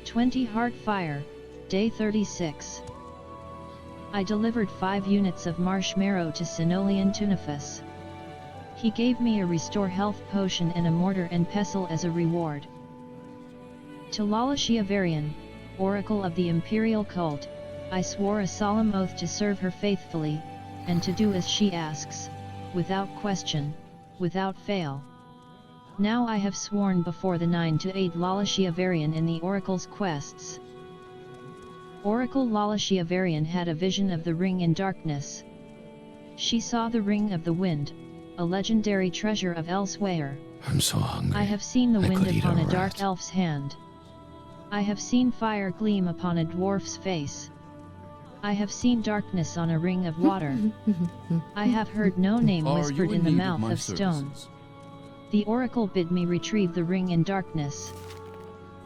20 Heart Fire, Day 36. I delivered 5 units of marshmallow to Sinoleon Tunifus. He gave me a restore health potion and a mortar and pestle as a reward. To Lalashia Varian, Oracle of the Imperial Cult, I swore a solemn oath to serve her faithfully, and to do as she asks, without question, without fail. Now I have sworn before the 9 to aid Lalashia Varian in the Oracle's quests. Oracle Lalashia Varian had a vision of the ring in darkness. She saw the Ring of the Wind, a legendary treasure of Elsewhere. I'm so hungry. I have seen the wind upon a rat. dark elf's hand. I have seen fire gleam upon a dwarf's face. I have seen darkness on a ring of water. I have heard no name whispered in the mouth of stone. The oracle bid me retrieve the ring in darkness.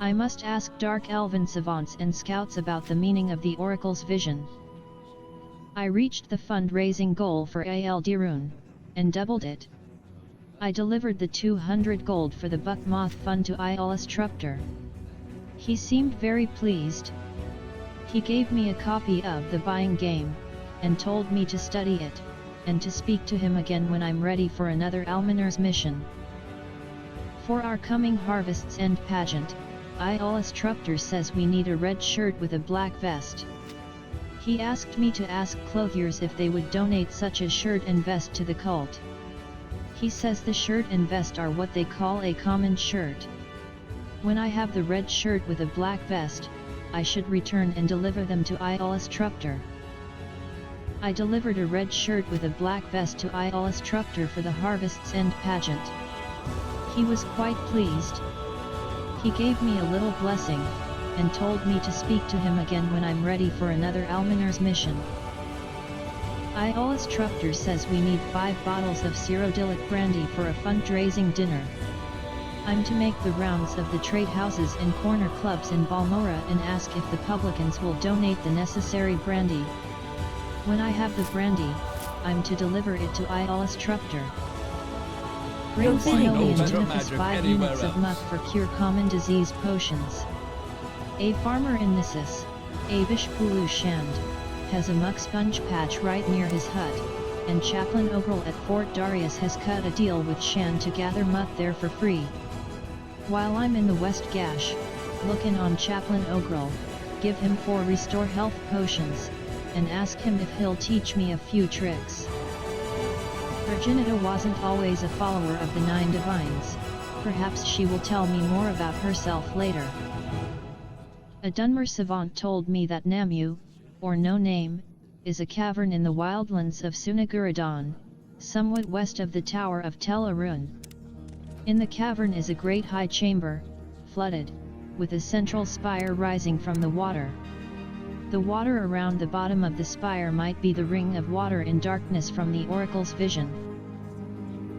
I must ask dark elven savants and scouts about the meaning of the oracle's vision. I reached the fundraising goal for Al Dirun, and doubled it. I delivered the 200 gold for the Buckmoth Fund to Iolus Trupter. He seemed very pleased. He gave me a copy of the buying game, and told me to study it, and to speak to him again when I'm ready for another Almaner's mission. For our coming Harvest's End pageant, Iolus Trupter says we need a red shirt with a black vest. He asked me to ask clothiers if they would donate such a shirt and vest to the cult. He says the shirt and vest are what they call a common shirt. When I have the red shirt with a black vest, I should return and deliver them to Iolus Trupter. I delivered a red shirt with a black vest to Iolus Trupter for the Harvest's End pageant. He was quite pleased. He gave me a little blessing, and told me to speak to him again when I'm ready for another Almaner's mission. Iolus Trupter says we need 5 bottles of Cyrodiilic brandy for a fundraising dinner. I'm to make the rounds of the trade houses and corner clubs in Balmora and ask if the publicans will donate the necessary brandy. When I have the brandy, I'm to deliver it to Iolus Trupter. Bring Sinoleon Tunifus 5 units of muck for cure common disease potions. A farmer in Nissus, Abish Pulu Shand, has a muck sponge patch right near his hut, and Chaplain Ogrel at Fort Darius has cut a deal with Shand to gather muck there for free. While I'm in the West Gash, lookin' on Chaplain Ogrel, give him 4 restore health potions, and ask him if he'll teach me a few tricks. Virginita wasn't always a follower of the 9 divines, perhaps she will tell me more about herself later. A Dunmer savant told me that Namu, or No Name, is a cavern in the wildlands of Sunaguradan, somewhat west of the Tower of Tel Arun. In the cavern is a great high chamber, flooded, with a central spire rising from the water. The water around the bottom of the spire might be the ring of water in darkness from the oracle's vision.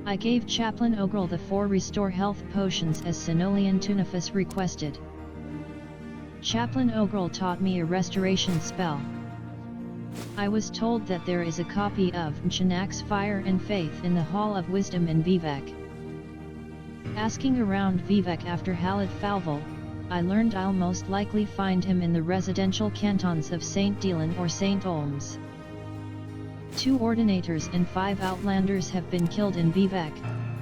I gave Chaplain Ogrel the 4 restore health potions as Sinoleon Tunifus requested. Chaplain Ogrel taught me a restoration spell. I was told that there is a copy of Mchanak's Fire and Faith in the Hall of Wisdom in Vivek. Asking around Vivek after Halid Falval, I learned I'll most likely find him in the residential cantons of St. Dylan or St. Olms. 2 ordinators and 5 outlanders have been killed in Vivek,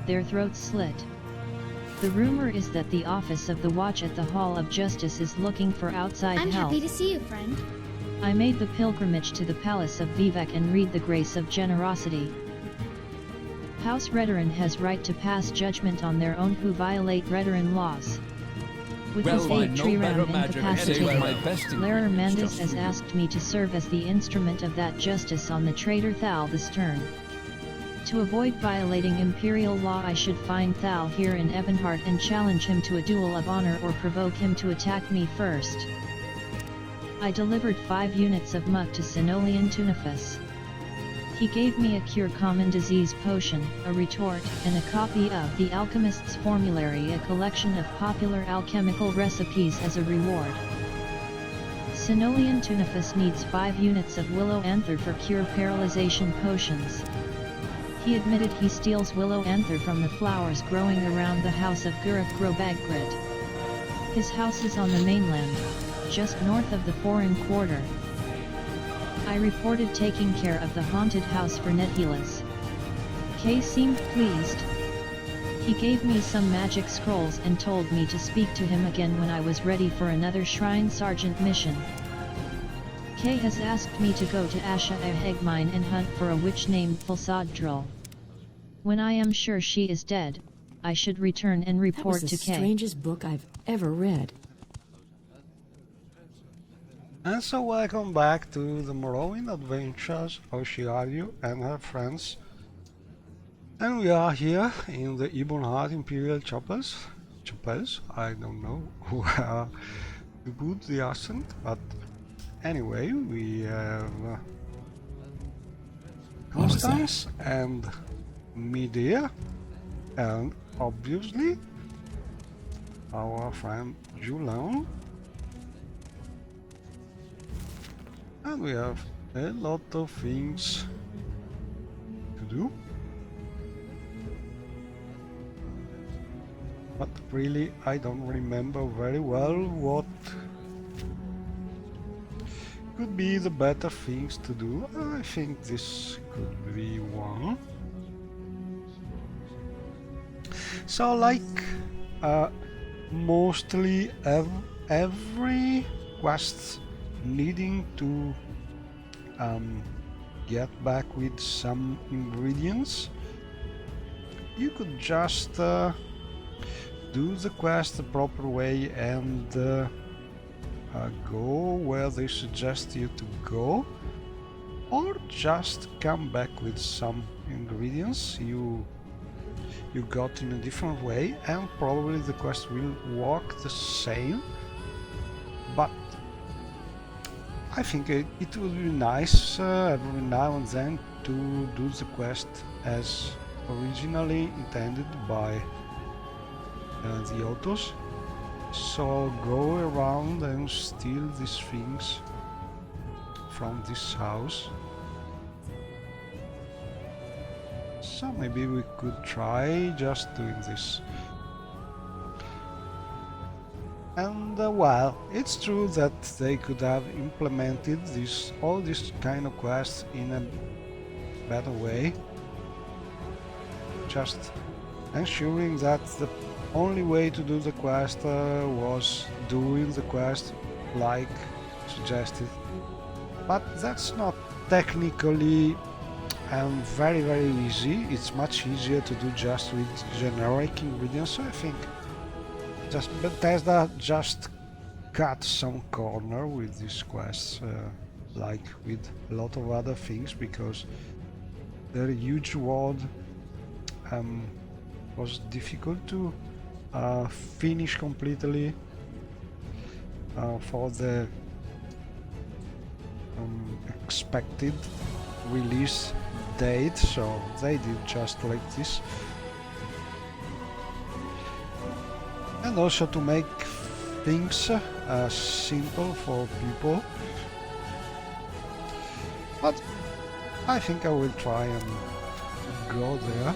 their throats slit. The rumor is that the office of the watch at the Hall of Justice is looking for outside help. I'm happy to see you, friend. I made the pilgrimage to the palace of Vivek and read the grace of generosity. House Redoran has right to pass judgment on their own who violate Redoran laws. With his 8 tree round incapacitated, Larer Mandus has asked me to serve as the instrument of that justice on the traitor Thal the Stern. To avoid violating imperial law, I should find Thal here in Ebenhart and challenge him to a duel of honor or provoke him to attack me first. I delivered 5 units of muck to Sinoleon Tunifus. He gave me a cure common disease potion, a retort, and a copy of The Alchemist's Formulary, a collection of popular alchemical recipes as a reward. Sinoleon Tunifus needs 5 units of willow anther for cure paralyzation potions. He admitted he steals willow anther from the flowers growing around the house of Guruk Grobagrit. His house is on the mainland, just north of the foreign quarter. I reported taking care of the haunted house for Nethelis. Kay seemed pleased. He gave me some magic scrolls and told me to speak to him again when I was ready for another Shrine Sergeant mission. Kay has asked me to go to Asha Ahegmine and hunt for a witch named Fulsadrul. When I am sure she is dead, I should return and report to Kay. That was the strangest book I've ever read. And so welcome back to the Morrowind adventures of Shirayu and her friends. And we are here in the Ebonheart Imperial Chapels. I don't know where to put the accent, but anyway, we have Constance and Medea, and obviously our friend Julian. And we have a lot of things to do. But really, I don't remember very well what could be the better things to do. I think this could be one. So like mostly every quest needing to get back with some ingredients, you could just do the quest the proper way and go where they suggest you to go, or just come back with some ingredients you got in a different way, and probably the quest will work the same. But I think it would be nice every now and then to do the quest as originally intended by the authors. So go around and steal these things from this house. So maybe we could try just doing this. And well, it's true that they could have implemented all this kind of quests in a better way, just ensuring that the only way to do the quest was doing the quest like suggested. But that's not technically very easy. It's much easier to do just with generic ingredients. So I think Bethesda just cut some corner with these quests, like with a lot of other things, because their huge world was difficult to finish completely for the expected release date, so they did just like this. And also to make things simple for people. But I think I will try and go there.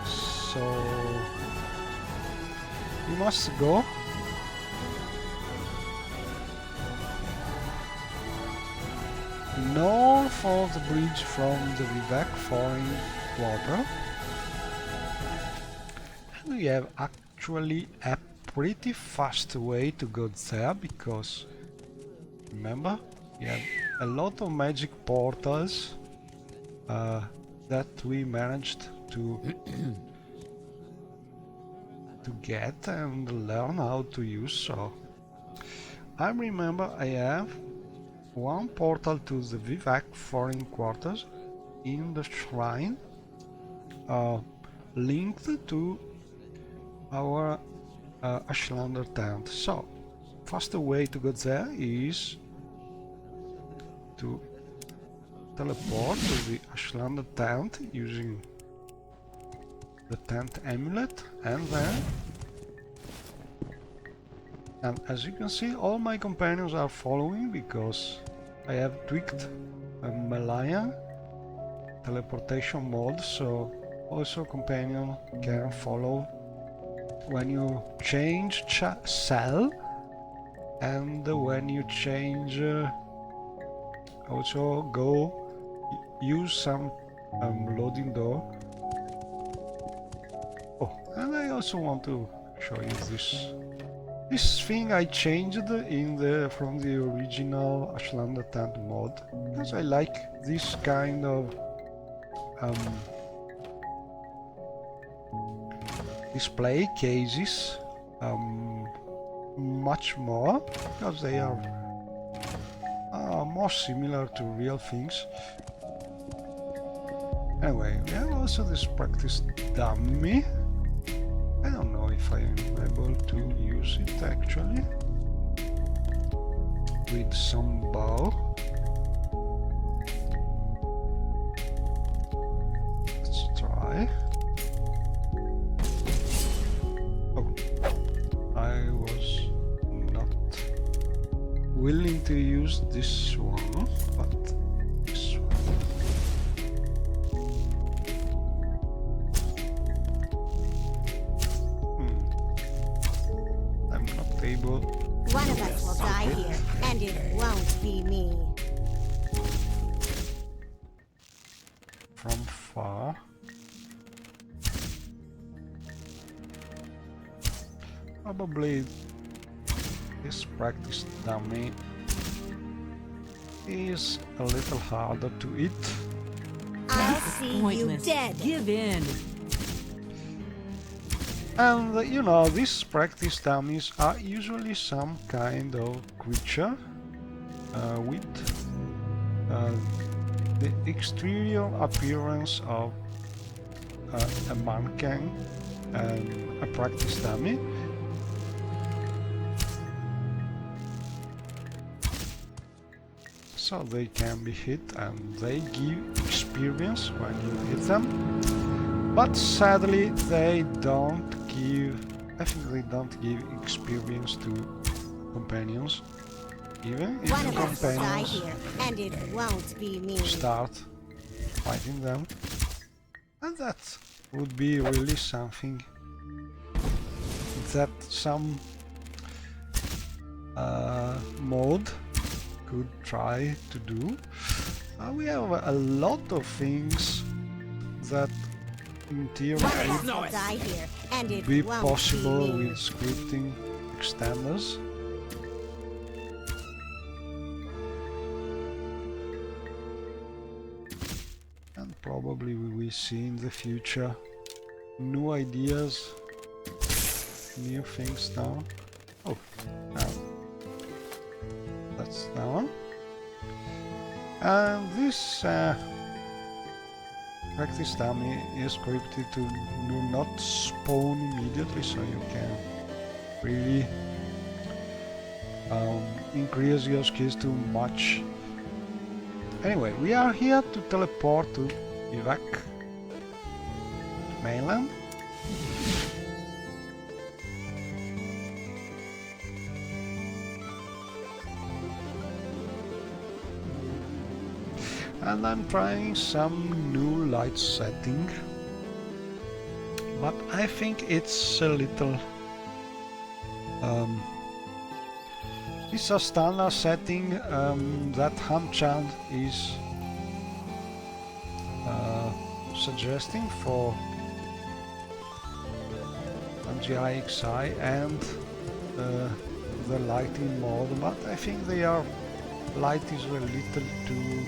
So we must go. North of the bridge from the Vivek foreign quarter. And we have actually a pretty fast way to go there, because remember, we have a lot of magic portals that we managed to get and learn how to use. So I remember I have one portal to the Vivek foreign quarters in the shrine, linked to our Ashlander tent. So faster way to go there is to teleport to the Ashlander tent using the tent amulet, and then And as you can see, all my companions are following because I have tweaked a Malayan teleportation mode, so also companion can follow when you change cell, and when you change also go use some loading door. Oh, and I also want to show you this thing I changed from the original Ashland tent mod, because I like this kind of display cases much more, because they are more similar to real things. Anyway, we have also this practice dummy. I don't know if I am able to use it actually with some bow. Let's try. Oh, I was not willing to use this one, but this one. I'm not able. One of us will die here, and it won't be me. From far. Probably this practice dummy is a little harder to eat. I'll see you Pointless. dead. Give in. And you know, these practice dummies are usually some kind of creature with the exterior appearance of a mannequin and a practice dummy. So they can be hit and they give experience when you hit them. But sadly they don't give, I think they don't give experience to companions. Even if One the of us will die companions here, and it won't be me. start fighting them. And that would be really something that some mode could try to do. We have a lot of things that in theory One of us would will die here, and it be won't possible be me. with scripting extenders. And probably we will see in the future new ideas, new things now. Oh, now that's down. And this practice dummy is scripted to do not spawn immediately, so you can really increase your skills too much. Anyway, we are here to teleport to Iraq mainland. And I'm trying some new light setting, but I think it's a little it's a standard setting that Hamchan is suggesting for GIXI and the lighting mode, but I think their light is a little too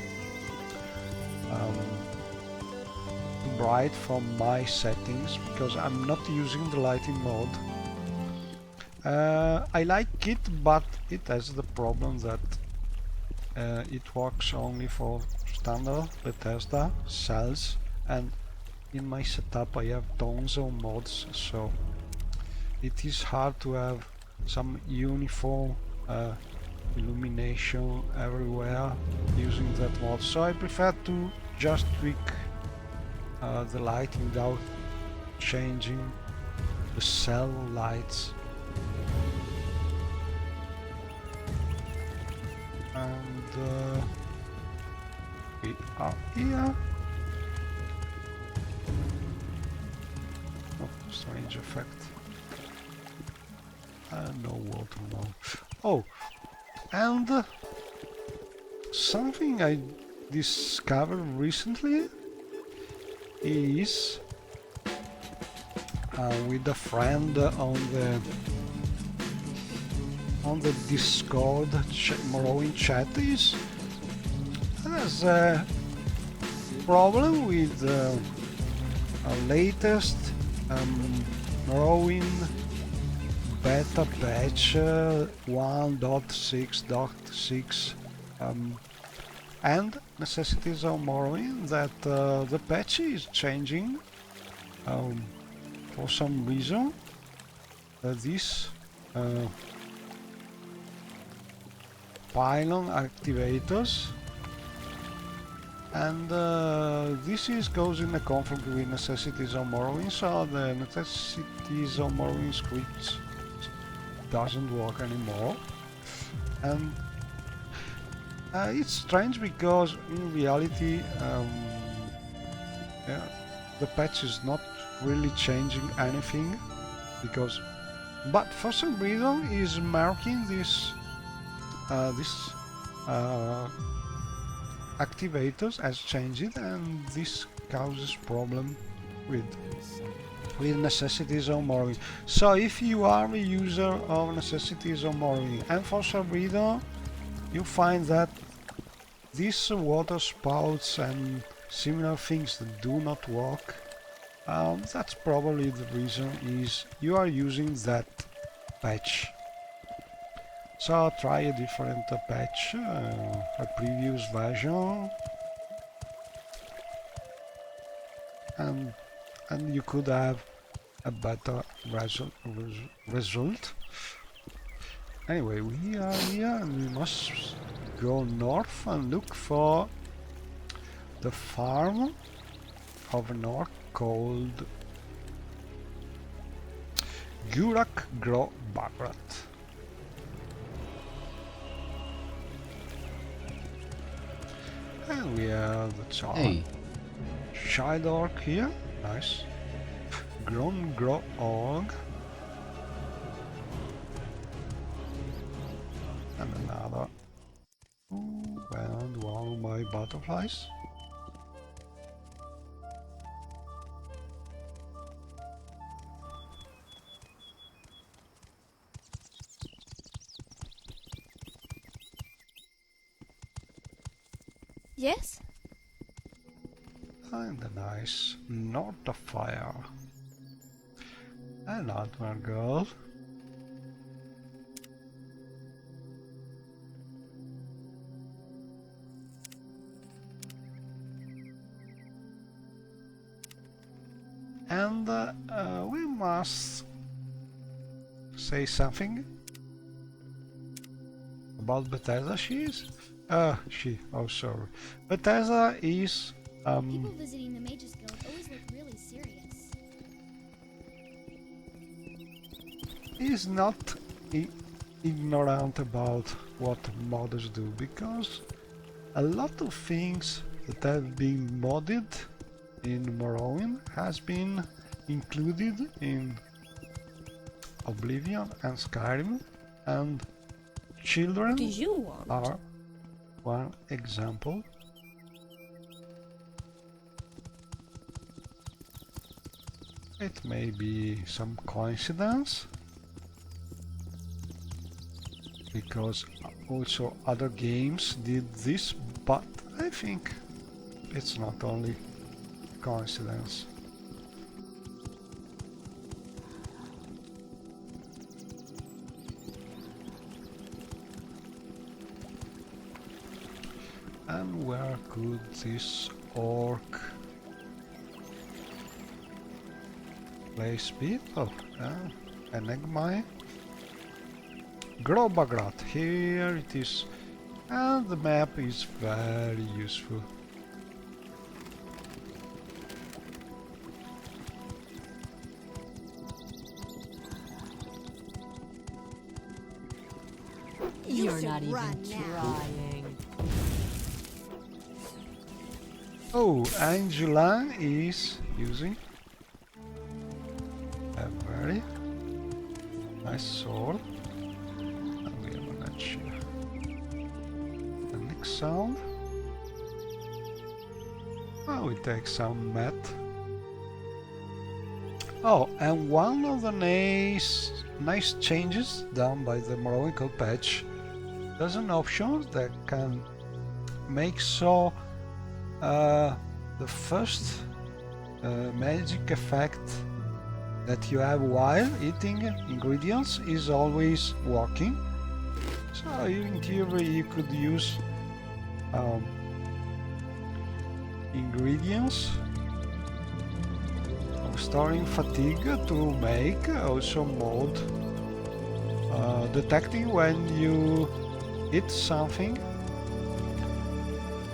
bright for my settings, because I'm not using the lighting mode. I like it, but it has the problem that it works only for standard Bethesda cells, and in my setup I have tons of mods, so it is hard to have some uniform illumination everywhere using that mod. So I prefer to just tweak the lighting without changing the cell lights. And we are here. Oh, strange effect. No water now. Oh, and something I discovered recently is with a friend on the Discord Morrowind chat is there's a problem with our latest Morrowind beta patch 1.6.6 and necessities of Morrowind that the patch is changing for some reason. This pylon activators, and this is causing a conflict with necessities of Morrowind, so the necessities of Morrowind scripts doesn't work anymore. And it's strange because in reality yeah, the patch is not really changing anything, but for some reason is marking this activators as changed, and this causes problem with necessities of Morrowind. So if you are a user of necessities of Morrowind and for some reason you find that these water spouts and similar things that do not work, that's probably the reason is you are using that patch. So try a different patch, a previous version, and you could have a better result. Anyway, we are here and we must go north and look for the farm of an orc called Gurak Gro Bagrat. And we have the child orc here, nice. Grown Gro Org. And another. Ooh, and one of my butterflies. Yes? And a nice North of Fire. Another girl. And we must say something about Bethesda. Oh sorry. Bethesda is People visiting the Mages Guild always look really serious. is not ignorant about what modders do, because a lot of things that have been modded in Morrowind has been included in Oblivion and Skyrim, and children Do you want? are one example. It may be some coincidence, because also other games did this, but I think it's not only coincidence. And where could this orc place be? Oh, Enigma. Grobagrat, here it is. And the map is very useful. You're should not run even now. trying. Oh, Angela is using a very nice sword. And we have an edge here. The next sound. Oh, we take some mat. Oh, and one of the nice changes done by the Morrowind World patch, there's an option that can make so the first magic effect that you have while eating ingredients is always working. So in theory you could use ingredients storing fatigue to make also mode detecting when you eat something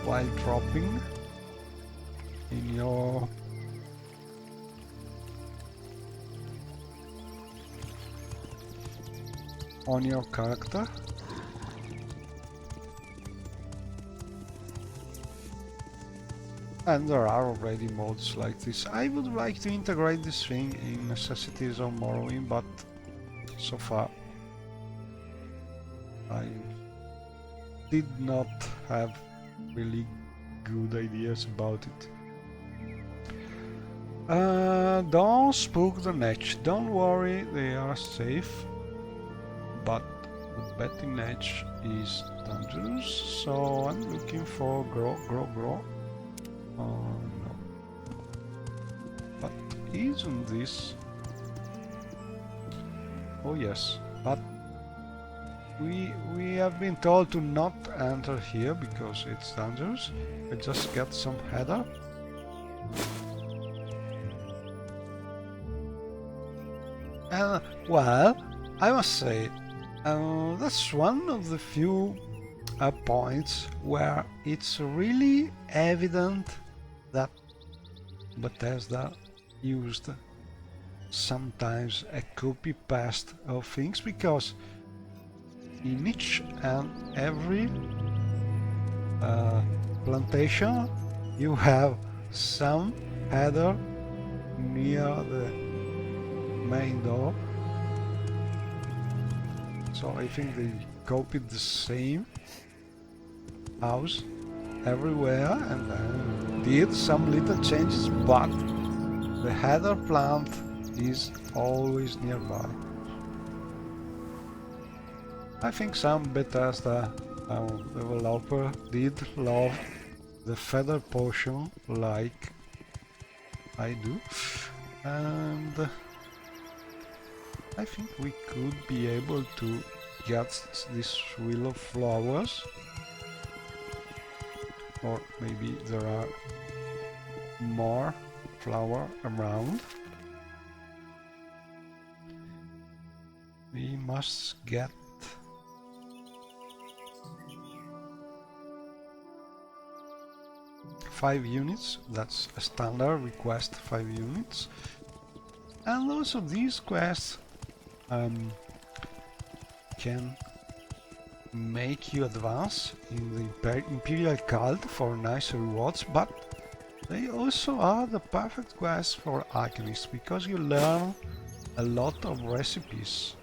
while dropping in your on your character. And there are already modes like this. I would like to integrate this thing in Necessities of Morrowind, but so far I did not have really good ideas about it. Don't spook the Netch. Don't worry, they are safe. But the betting Netch is dangerous, so I'm looking for grow. No. But isn't this? Oh yes, but we have been told to not enter here because it's dangerous. We just get some header. And well, I must say, that's one of the few points where it's really evident that Bethesda used sometimes a copy paste of things, because in each and every plantation you have some header near the main door, so I think they copied the same house everywhere and then did some little changes, but the header plant is always nearby. I think some Bethesda developer did love the feather potion like I do, and I think we could be able to get this wheel of flowers, or maybe there are more flower around. We must get five units. That's a standard request, 5 units. And also these quests can make you advance in the Imperial Cult for nice rewards, but they also are the perfect quests for alchemists, because you learn a lot of recipes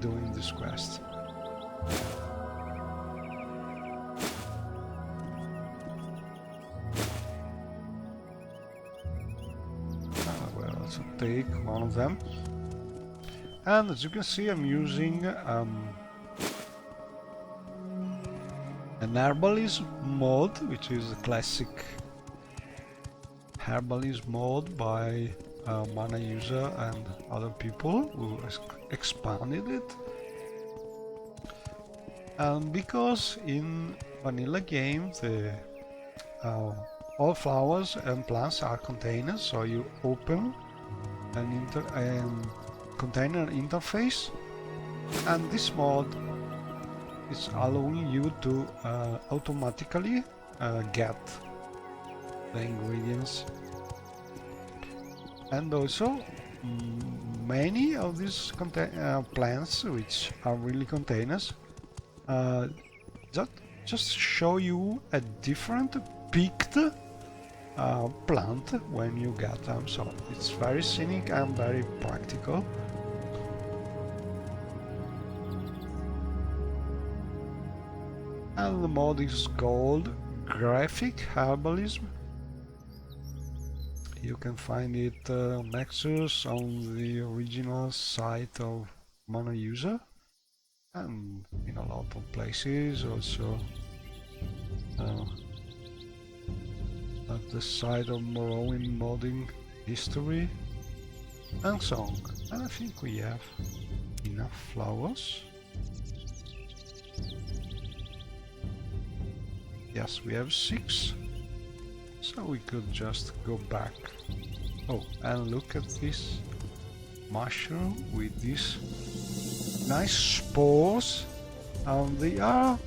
doing this quest. We'll also take one of them. And as you can see, I'm using an herbalist mode, which is a classic herbalist mode by Mana User and other people who expanded it. And because in vanilla game the all flowers and plants are containers, so you open an container interface, and this mod is allowing you to automatically get the ingredients. And also many of these plants, which are really containers, just show you a different picked plant when you get them, so it's very scenic and very practical. And the mod is called Graphic Herbalism. You can find it Nexus on the original site of Mono User and in a lot of places, also at the site of Morrowind modding history and so on. And I think we have enough flowers. Yes, we have 6. So we could just go back. Oh, and look at this mushroom with these nice spores. They are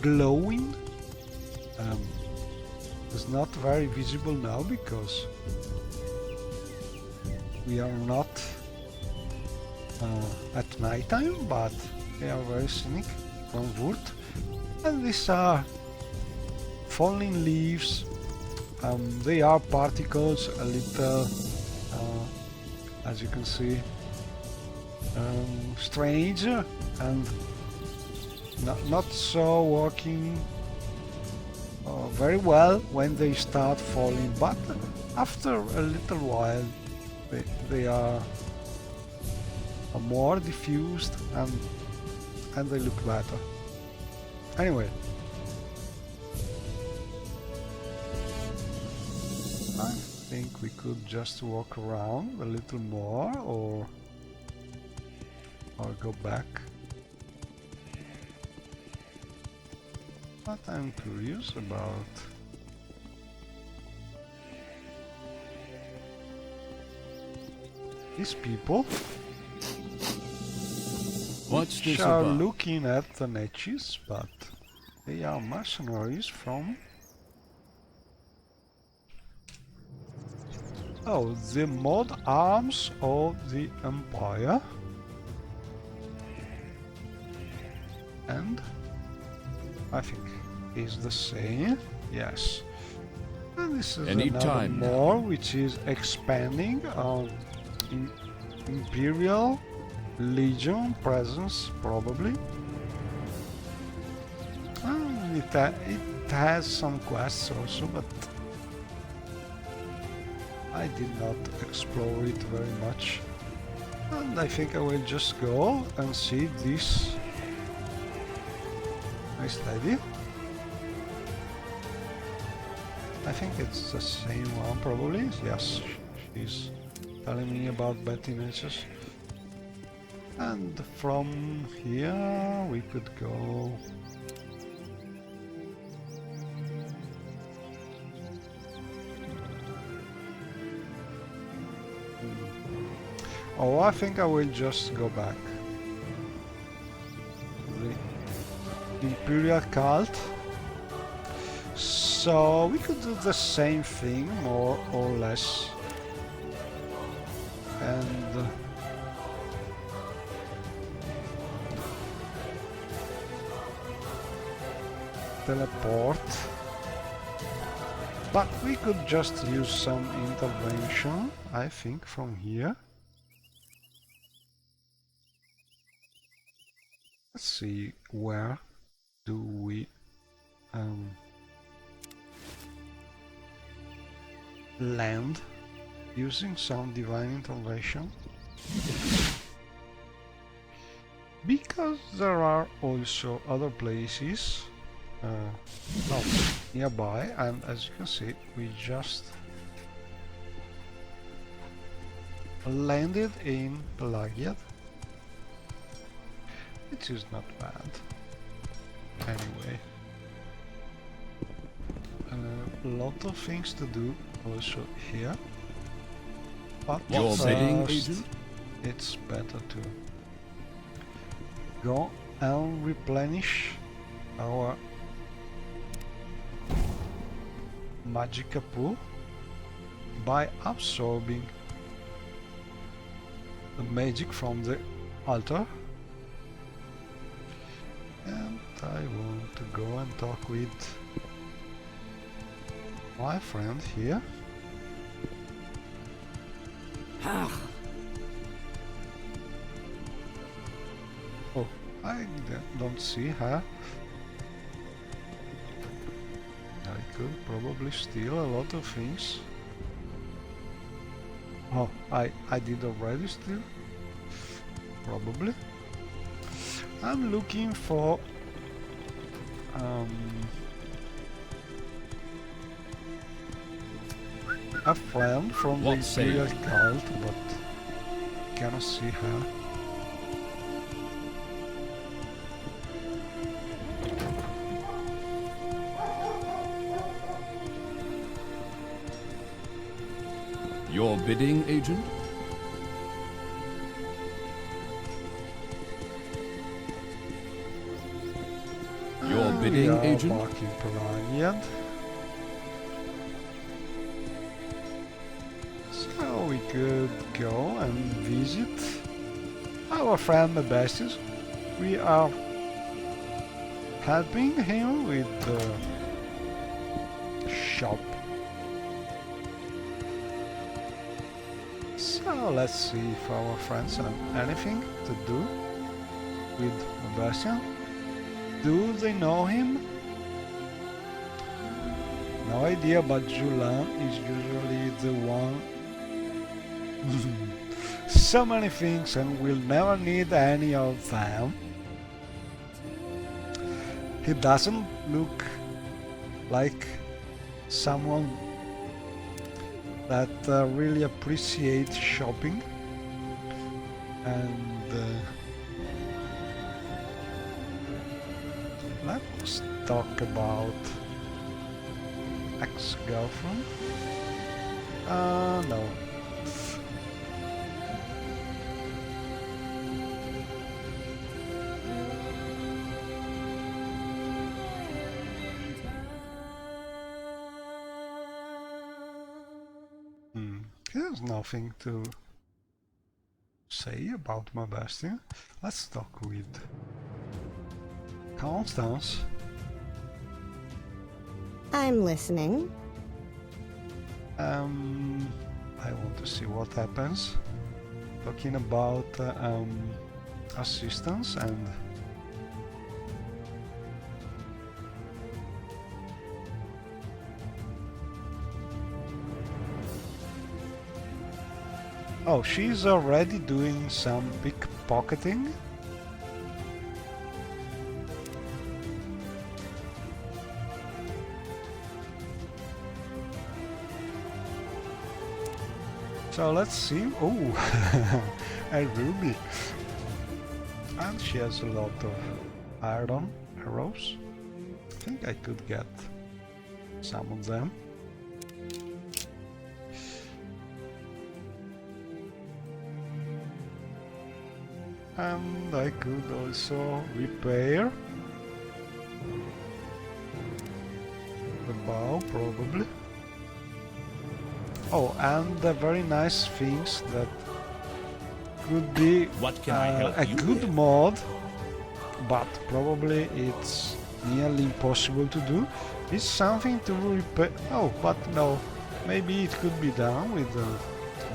glowing. It's not very visible now because we are not at night time, but they are very scenic from wood. And these are falling leaves. They are particles, a little, as you can see, strange and not so working very well when they start falling, but after a little while they are more diffused and they look better. Anyway, I think we could just walk around a little more or go back. But I'm curious about these people. What's this are about? looking at the niches, but they are mercenaries from the mod arms of the Empire. And I think is the same. Yes. And this is Any another time now. more which is expanding in Imperial Legion presence, probably. And it has some quests also, but I did not explore it very much. And I think I will just go and see this nice lady. I think it's the same one, probably. Yes, she's telling me about Betty Natures. And from here we could go I think I will just go back. The Imperial Cult. So we could do the same thing, more or less. And teleport. But we could just use some intervention, I think, from here. Let's see, where do we land using some divine intervention? Because there are also other places nearby, and as you can see, we just landed in Pelagiad. It is not bad. Anyway, a lot of things to do also here. But You're bidding, agent? It's better to go and replenish our Magicka pool by absorbing the magic from the altar. I want to go and talk with my friend here. Oh, I don't see her. I could probably steal a lot of things. Oh, I did already steal? Probably. I'm looking for a friend from the Imperial cult, but cannot see her. Your bidding, agent? Your bidding, we are agent? back in Pelaniad. So we could go and visit our friend Mebastis. We are helping him with the shop. So let's see if our friends have anything to do with Sebastian. Do they know him? No idea, but Julian is usually the one. So many things, and we'll never need any of them. He doesn't look like someone that really appreciates shopping, and let's talk about ex-girlfriend. No. There's nothing to say about my bestie. Let's talk with Constance. I'm listening. I want to see what happens. Talking about assistance and oh, she's already doing some pickpocketing. So let's see. Oh, a ruby. And she has a lot of iron arrows. I think I could get some of them. And I could also repair the bow, probably. Oh, and the very nice things that could be a good mod, but probably it's nearly impossible to do, is something to repair. Oh, but no, maybe it could be done with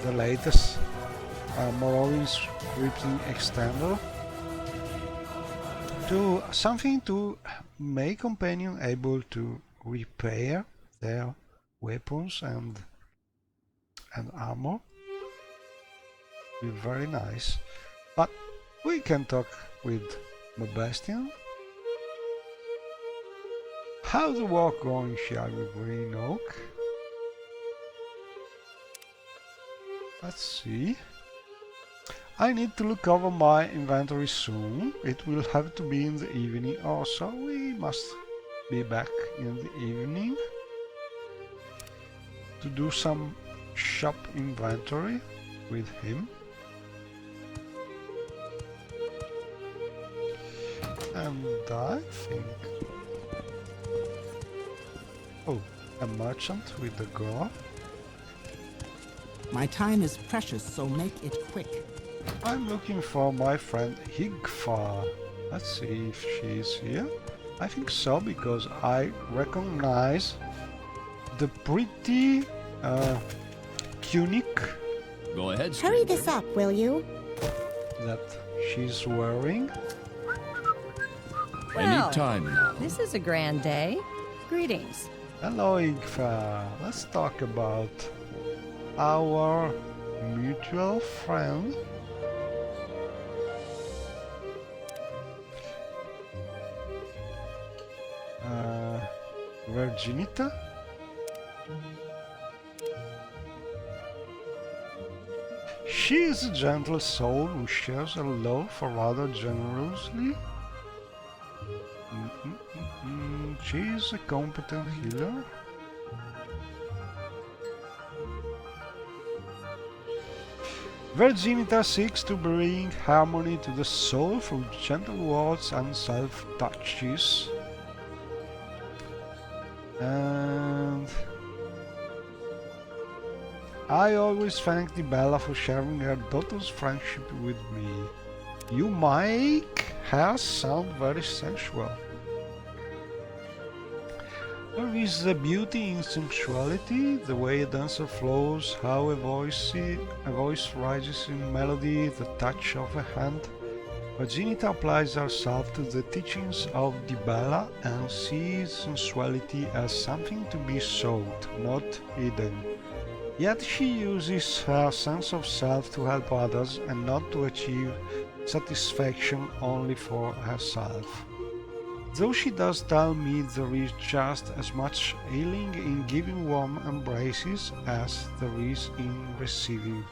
the latest Morrowind scripting extender. To something to make companion able to repair their weapons and armor. Be very nice. But we can talk with Sebastian. How's the work going, shall we, Green Oak? Let's see. I need to look over my inventory soon. It will have to be in the evening. Also, we must be back in the evening to do some shop inventory with him. And I think... oh, a merchant with the gore. My time is precious, so make it quick. I'm looking for my friend Higfar. Let's see if she is here. I think so, because I recognize the pretty tunic Go ahead, Hurry stranger. this up, will you? that she's wearing. Well, Any time now. this is a grand day. Greetings. Hello, Igfa. Let's talk about our mutual friend. Virginita? She is a gentle soul who shares her love for others generously. She is a competent healer. Virginita seeks to bring harmony to the soul through gentle words and self-touches. And I always thank the Bella for sharing her daughter's friendship with me. You make her sound very sensual. There is the beauty in sensuality, the way a dancer flows, how a voice rises in melody, the touch of a hand. Virginita applies herself to the teachings of the Bella and sees sensuality as something to be sought, not hidden. Yet she uses her sense of self to help others and not to achieve satisfaction only for herself. Though she does tell me there is just as much healing in giving warm embraces as there is in receiving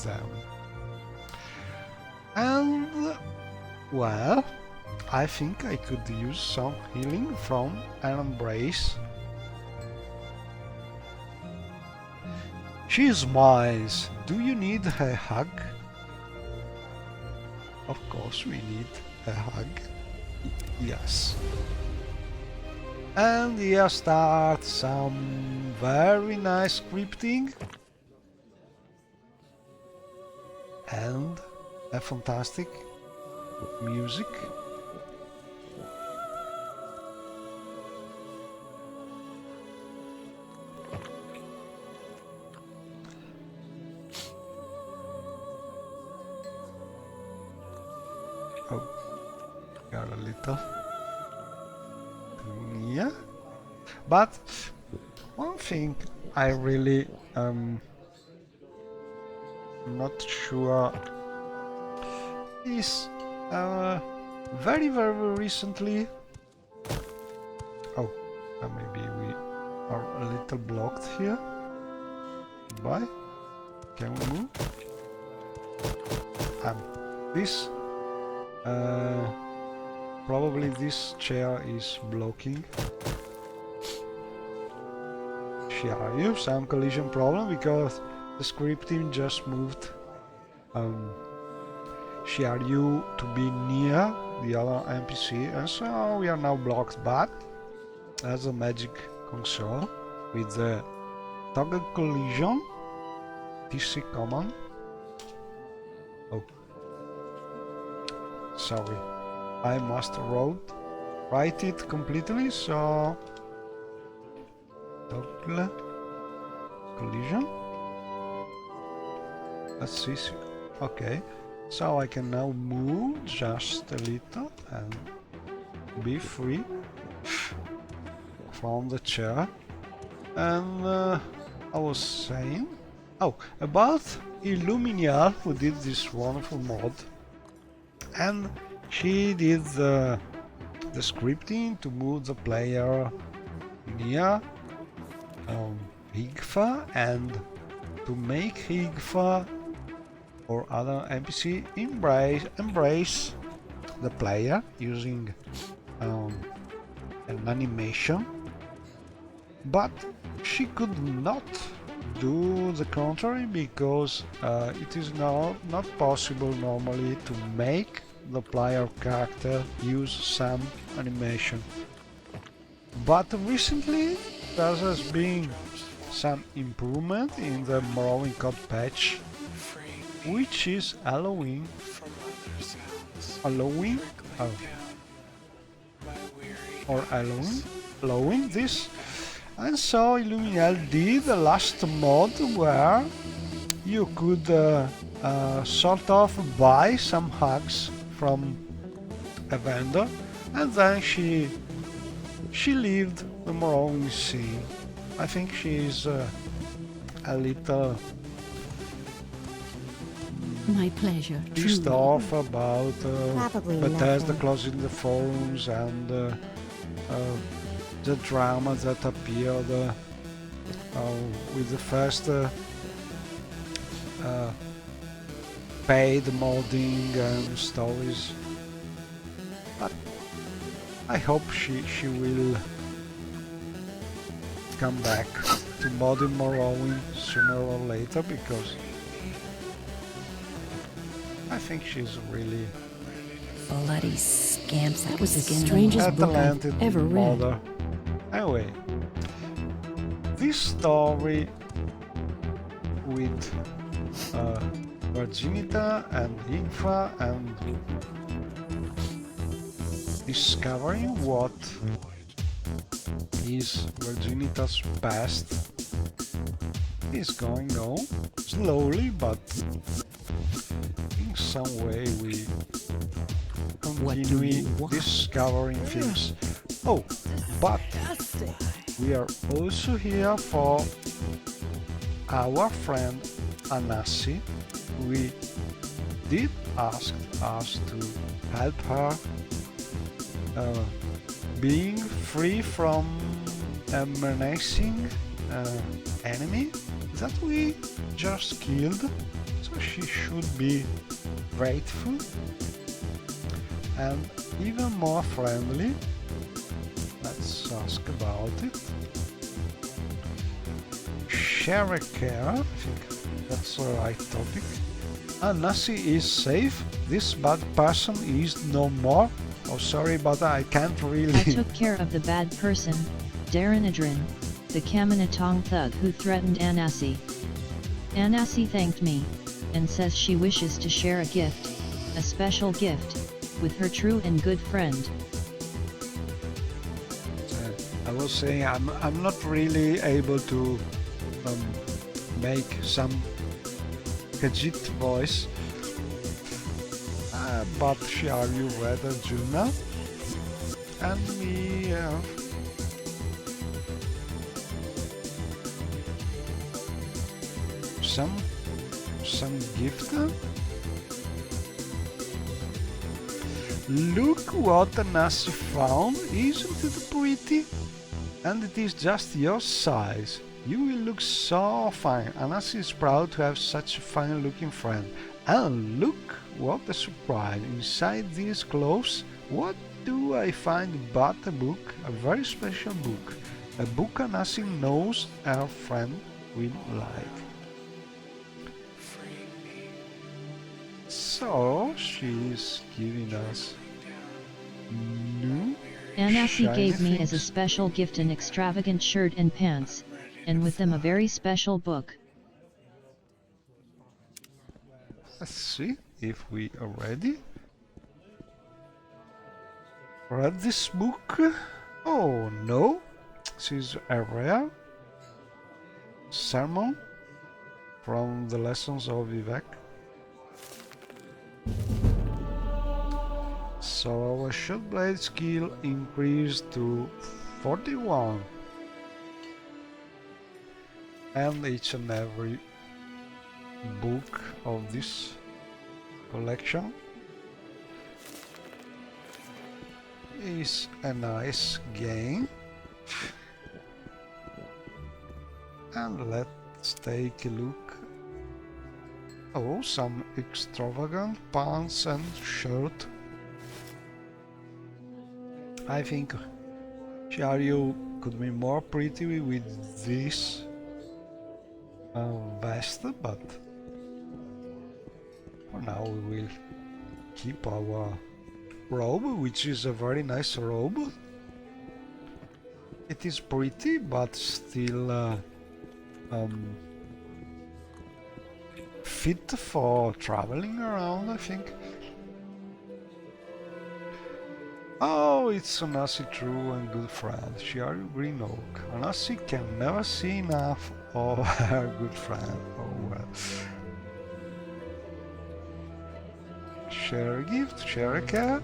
them. And, well, I think I could use some healing from an embrace. She smiles. Do you need a hug? Of course we need a hug. Yes. And here starts some very nice scripting. And a fantastic music. Oh, got a little. Yeah. But one thing I really not sure is very recently. Oh, maybe we are a little blocked here. Goodbye. Can we move? This probably this chair is blocking. Share you some collision problem because the scripting just moved share you to be near the other NPC, and so we are now blocked. But as a magic console with the toggle collision TC command. Oh, sorry, I must write it completely, so toggle collision. Let's see. Okay, so I can now move just a little and be free from the chair. And I was saying, oh, about Illuminial, who did this wonderful mod, and she did the scripting to move the player near Higfa and to make Higfa or other NPC embrace the player using an animation, but she could not do the contrary because it is not possible normally to make the player character use some animation. But recently there has been some improvement in the Morrowind code patch, which is allowing or allowing this. And so Illuminal did the last mod where you could sort of buy some hugs from a vendor, and then she lived the Morrowind scene. I think she is a little My pleasure. pissed truly. off about Probably Bethesda nothing. closing the forums and the drama that appeared with the first paid modding and stories. But I hope she will come back to modding Morrowind sooner or later, because I think she's really Bloody scamps. That was the skin. strangest a book I've talented ever read. modder. Anyway, this story with Virginita and Infa and discovering what is Virginita's past is going on slowly, but in some way we What do continue you want? discovering things. Oh, but we are also here for our friend Anassi. We did ask us to help her being free from a menacing enemy that we just killed, so she should be grateful and even more friendly. Let's ask about it. Share a care, I think that's the right topic. Nasi is safe. This bad person is no more. Oh, sorry, but I can't I really. took care of the bad person, Daranadrin, the Kaminatong thug who threatened Anassi. Anassi thanked me, and says she wishes to share a gift, a special gift, with her true and good friend. I was saying I'm not really able to make some Khajiit voice, but shall you read a journal? And we some gift. Look what Anassi found, isn't it pretty? And it is just your size. You will look so fine. Anassi is proud to have such a fine looking friend. And look what a surprise! Inside these clothes, what do I find but a book? A very special book. A book Anassi knows our friend will like. So she's giving us new Anassi shiny gave me as a things. special gift an extravagant shirt and pants, and with them a very special book. Let's see if we are ready. Read this book. Oh no, this is a rare sermon from the lessons of Vivek. So our short blade skill increased to 41, and each and every book of this collection is a nice game. And let's take a look. Oh, some extravagant pants and shirt. I think Shario could be more pretty with this vest, but for now we will keep our robe, which is a very nice robe. It is pretty, but still fit for traveling around, I think. Oh, it's Anasi, true and good friend. Shiari Green Oak. Anasi can never see enough of her good friend. Oh well. Share a gift, share a care.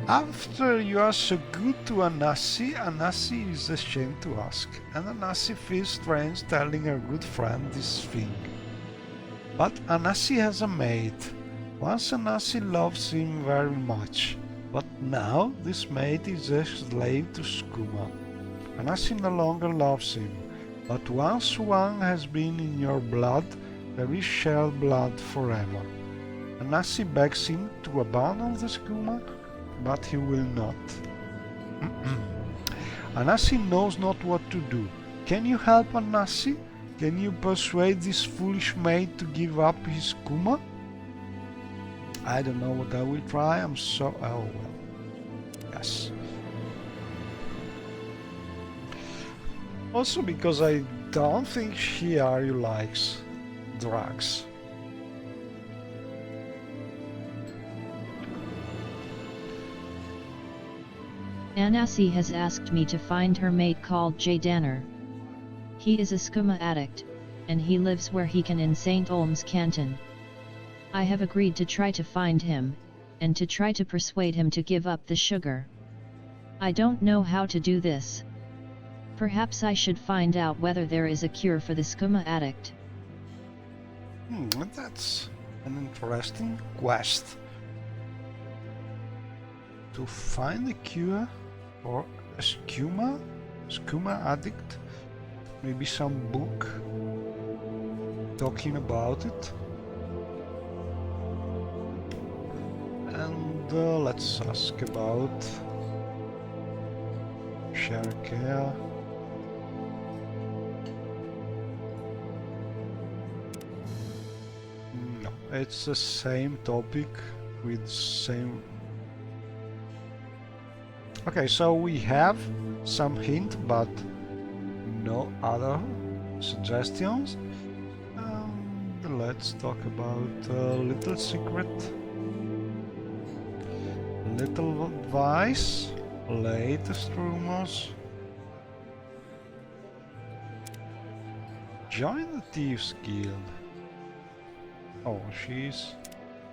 After you are so good to Anasi, Anasi is ashamed to ask, and Anasi feels strange telling her good friend this thing. But Anasi has a mate. Once Anasi loves him very much, but now this mate is a slave to Skooma. Anasi no longer loves him, but once one has been in your blood, there is shared blood forever. Anasi begs him to abandon the Skooma, but he will not. Anasi knows not what to do. Can you help Anasi? Can you persuade this foolish maid to give up his Skooma? I don't know what I will try. Oh well. Yes. Also because I don't think Shiari likes drugs. Anasi has asked me to find her mate called Jay Danner. He is a skooma addict, and he lives where he can in St. Olm's Canton. I have agreed to try to find him, and to try to persuade him to give up the sugar. I don't know how to do this. Perhaps I should find out whether there is a cure for the skooma addict. That's an interesting quest. To find a cure for a skooma addict, maybe some book talking about it. And let's ask about Sharkea. No, it's the same topic with same. Okay, so we have some hint, but no other suggestions. Let's talk about little secret, little advice, latest rumors. Join the Thieves Guild. Oh, she's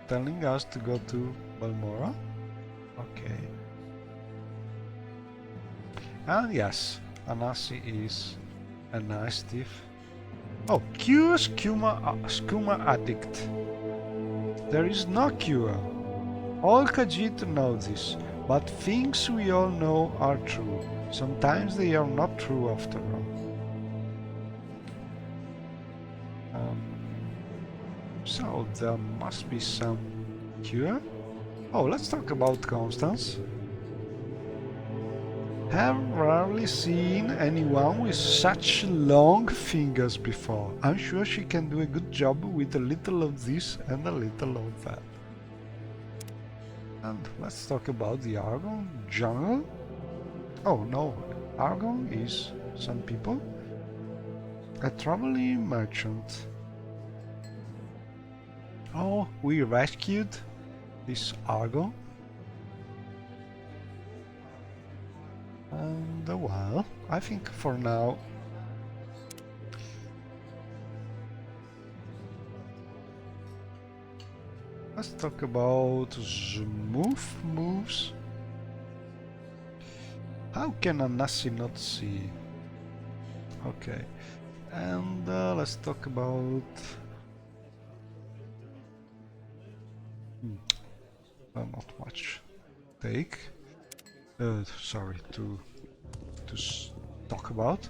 telling us to go to Balmora. Okay. And yes, Anasi is a nice thief. Oh, cure skooma addict. There is no cure. All Khajiit know this, but things we all know are true. Sometimes they are not true after all. So there must be some cure. Oh, let's talk about Constance. Have rarely seen anyone with such long fingers before. I'm sure she can do a good job with a little of this and a little of that. And let's talk about the Argon jungle. Oh no, Argon is some people. A traveling merchant. Oh, we rescued this Argon. And well, I think for now let's talk about smooth moves. How can Anasi not see? Okay, and let's talk about not much take. Sorry, to talk about.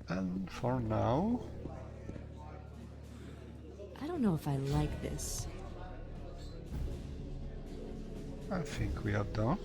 And for now, I don't know if I like this. I think we are done.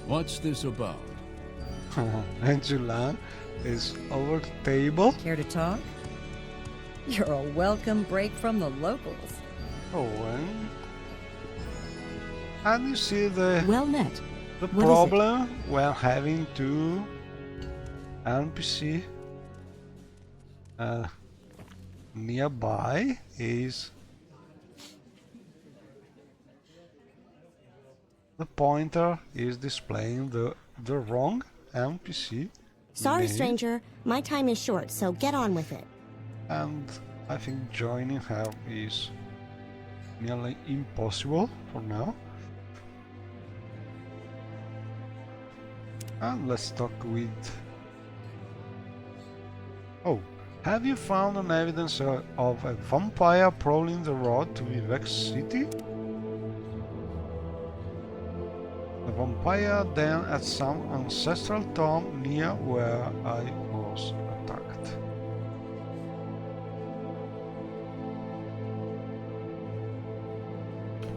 What's this about? And Julan is over the table. Care to talk? You're a welcome break from the locals. Oh, and you see the Well met. the What is it? problem when having two NPC nearby is the pointer is displaying the wrong NPC Sorry, name, stranger. My time is short, so get on with it. and I think joining her is nearly impossible for now. And let's talk with... Oh, have you found an evidence of a vampire prowling the road to Vivek City? A vampire then at some ancestral tomb near where I was attacked.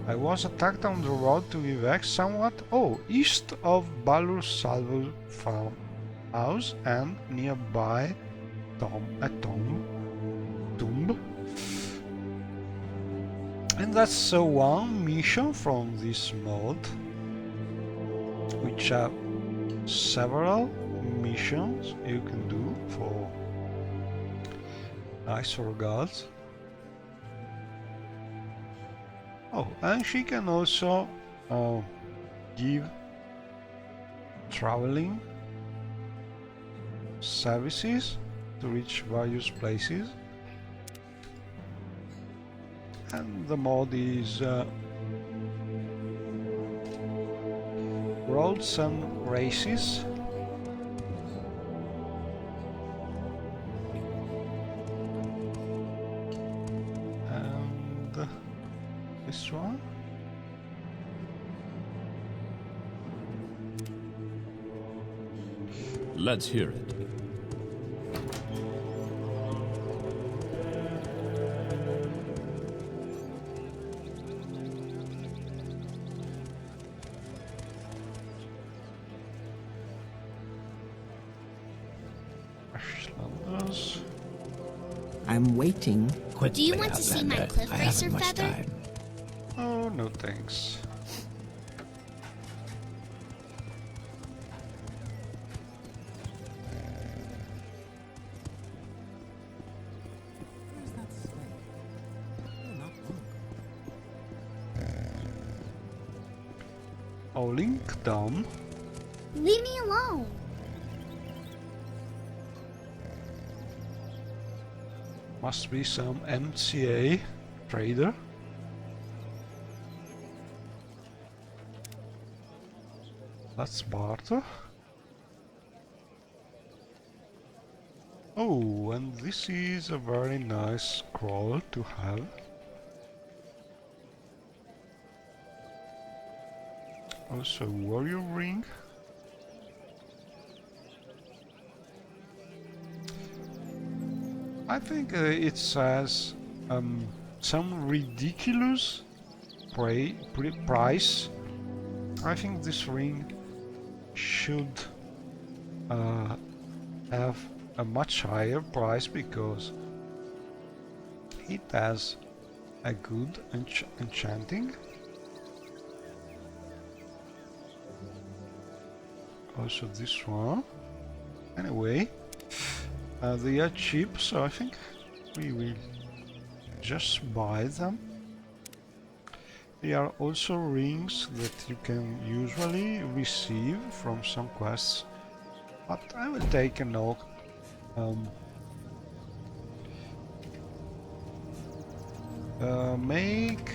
I was attacked on the road to Vivek somewhat, east of Balur Salvo's farmhouse and nearby a tomb. And that's one mission from this mod, which have several missions you can do for Isor gods. Oh, and she can also give traveling services to reach various places. And the mod is roads and races. And this one. Let's hear it. Ashlanders. I'm waiting. Do you want to see my cliff racer feather? Oh, no thanks. Oh, link down. Leave me alone. Must be some MCA trader. Let's barter. Oh, and this is a very nice scroll to have. Also, warrior ring. I think it says some ridiculous price. I think this ring should have a much higher price because it has a good enchanting. Also this one. Anyway, they are cheap, so I think we will just buy them. There are also rings that you can usually receive from some quests, but I will take a note. Make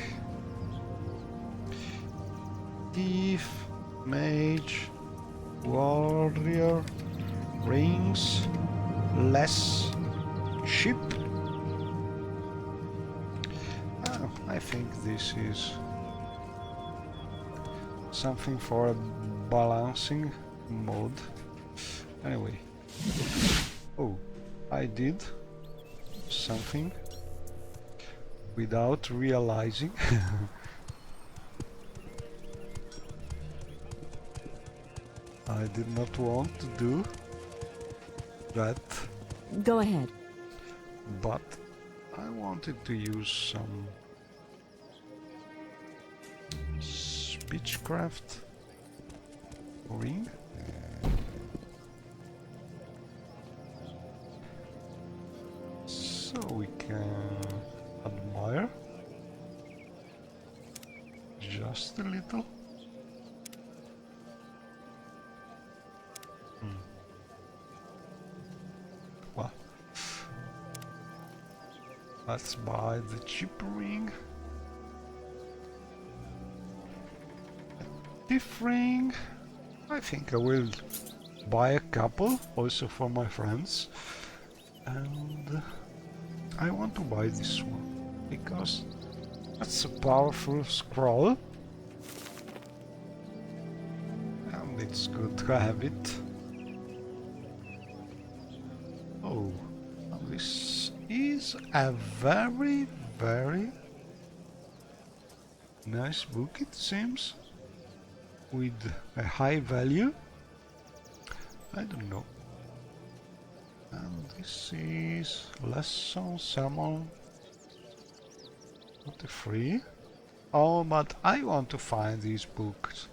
thief, mage, warrior, rings, less ship. I think this is something for a balancing mode. Anyway. Oh, I did something without realizing. I did not want to do that, Go ahead. but I wanted to use some speechcraft ring. So we can admire just a little. Well, let's buy the cheaper ring. Thief ring. I think I will buy a couple also for my friends, and I want to buy this one because that's a powerful scroll and it's good to have it. Oh, this is a very nice book, it seems, with a high value. I don't know. And this is Lesson Salmon 23. Oh, but I want to find these books.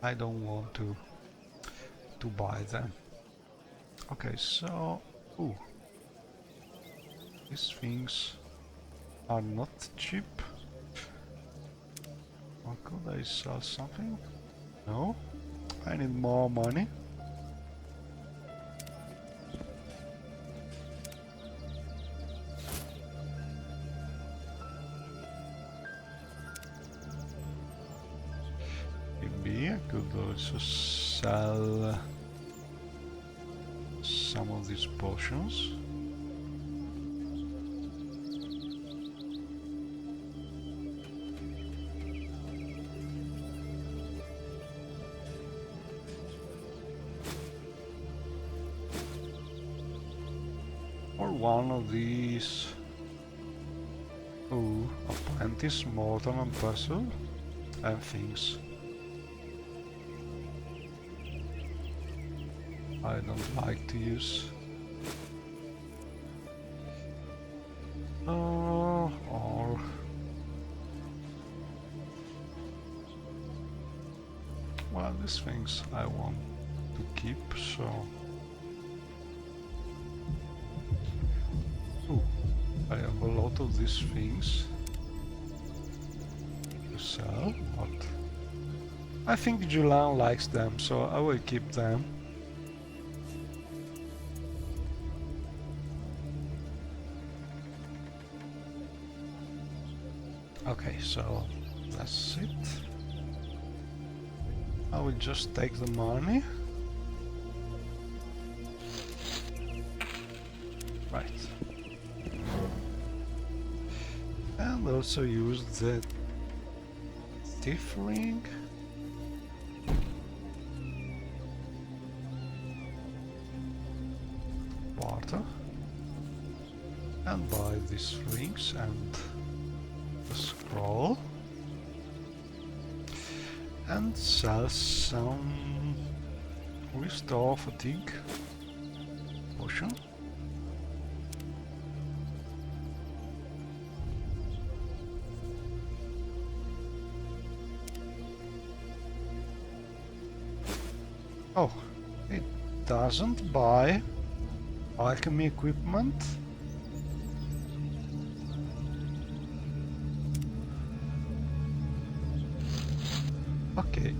I don't want to buy them. Okay, so ooh, these things are not cheap. Or could I sell something? No, I need more money. Maybe I could also sell some of these potions. Or one of these. Oh, apprentice, mortar and pestle and things. I don't like to use. Or well, these things I want to keep, so. Ooh, I have a lot of these things to sell, but I think Julian likes them, so I will keep them. Okay, so that's it. I will just take the money. Right. And also use the thief ring. Barter. And buy these rings and the scroll. And sell some restore fatigue potion. Oh, it doesn't buy alchemy equipment. Okay.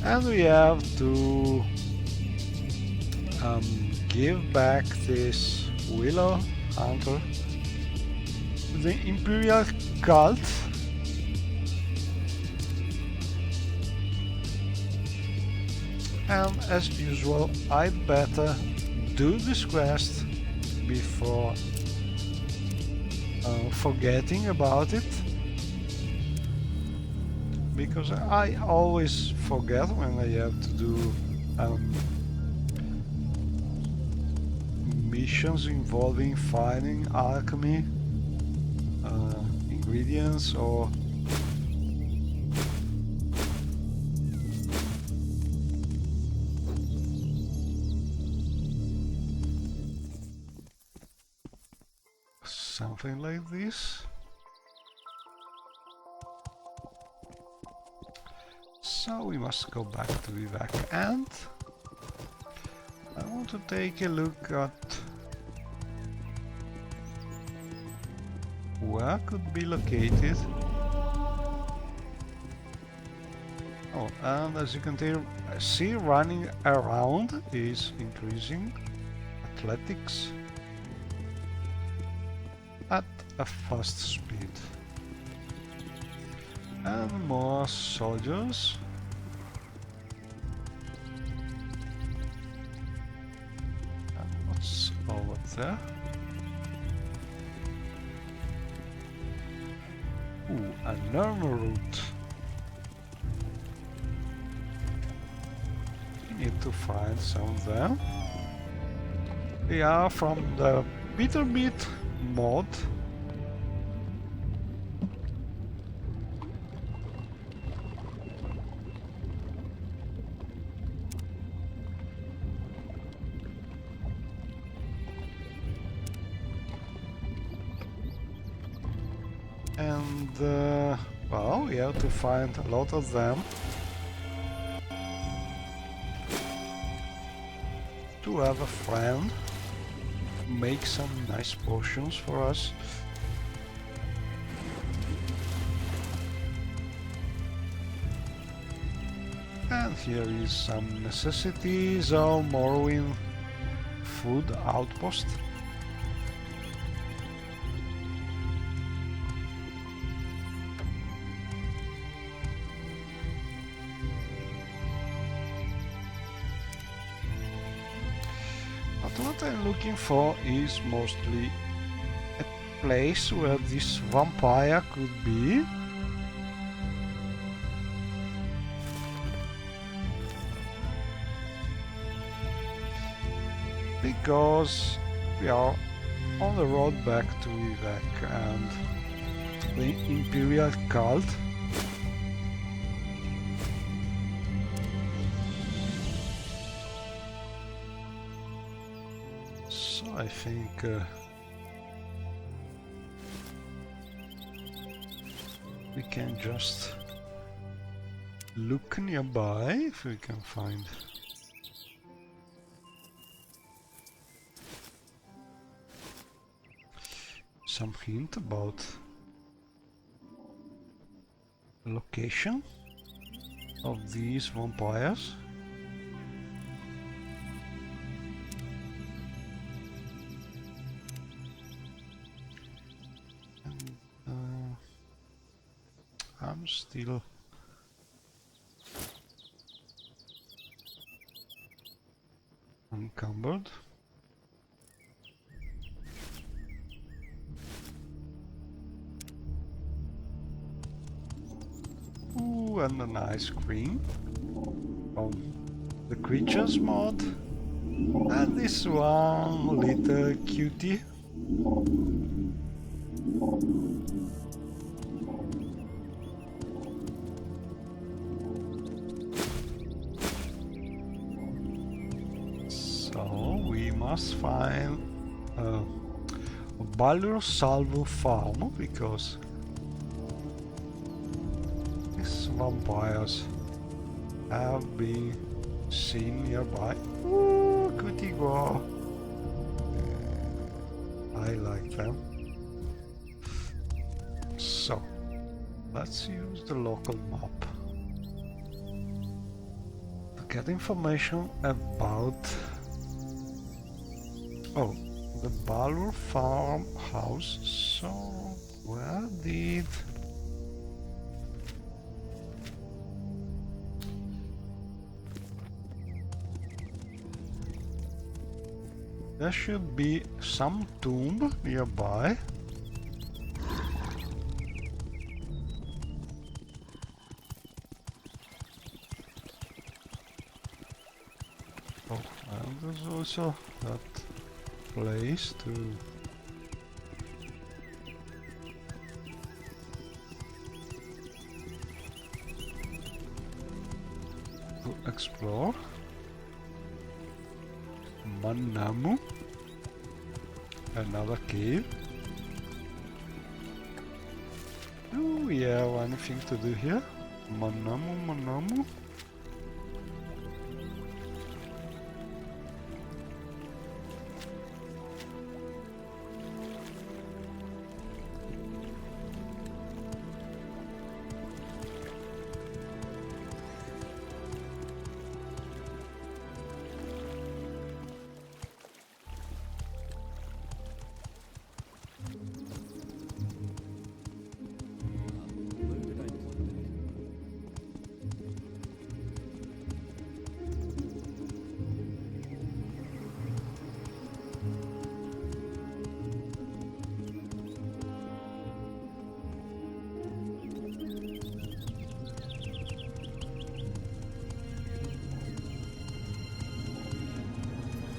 And we have to give back this Willow Hunter to the Imperial Cult. And as usual, I'd better do this quest before forgetting about it. because I always forget when I have to do missions involving finding alchemy ingredients or something like this. So we must go back to Vivek, and I want to take a look at where could be located. Oh, and as you can see, running around is increasing athletics at a fast speed. And more soldiers. And what's over there? Ooh, a normal route. We need to find some of them. They are from the Bitterbit mod. And well, we have to find a lot of them to have a friend make some nice potions for us. And here is some necessities of Morrowind food outpost. What I'm looking for is mostly a place where this vampire could be. Because we are on the road back to Vivek and the Imperial cult. I think we can just look nearby if we can find some hint about the location of these vampires. I'm still encumbered. Ooh, and a nice screen from the creatures mod. And this one little cutie. We must find a Balur Salvo farm because these vampires have been seen nearby. Ooh, cutie go! I like them. So let's use the local map to get information about the Balur farmhouse. So where did there should be some tomb nearby. also that place to explore. Manamu, another cave. Oh yeah, anything to do here? Manamu.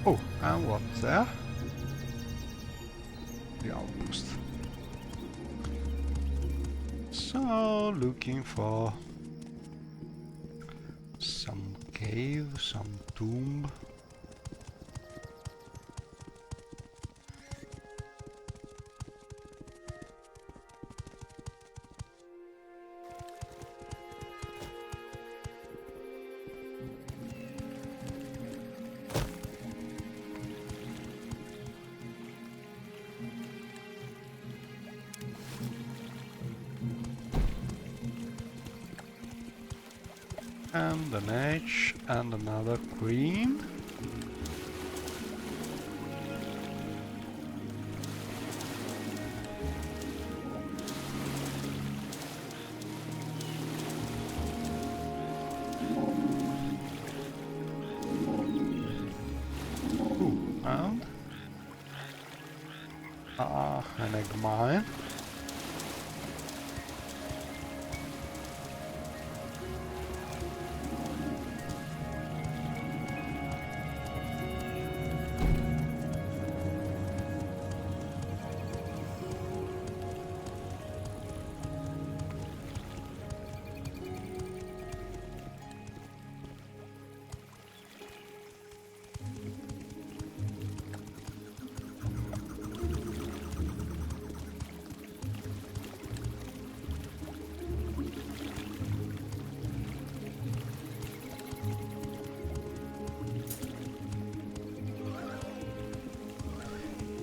Oh, and what's there? The outpost. So, looking for some cave, some tomb. And an edge and another green. Ooh, and an egg mine.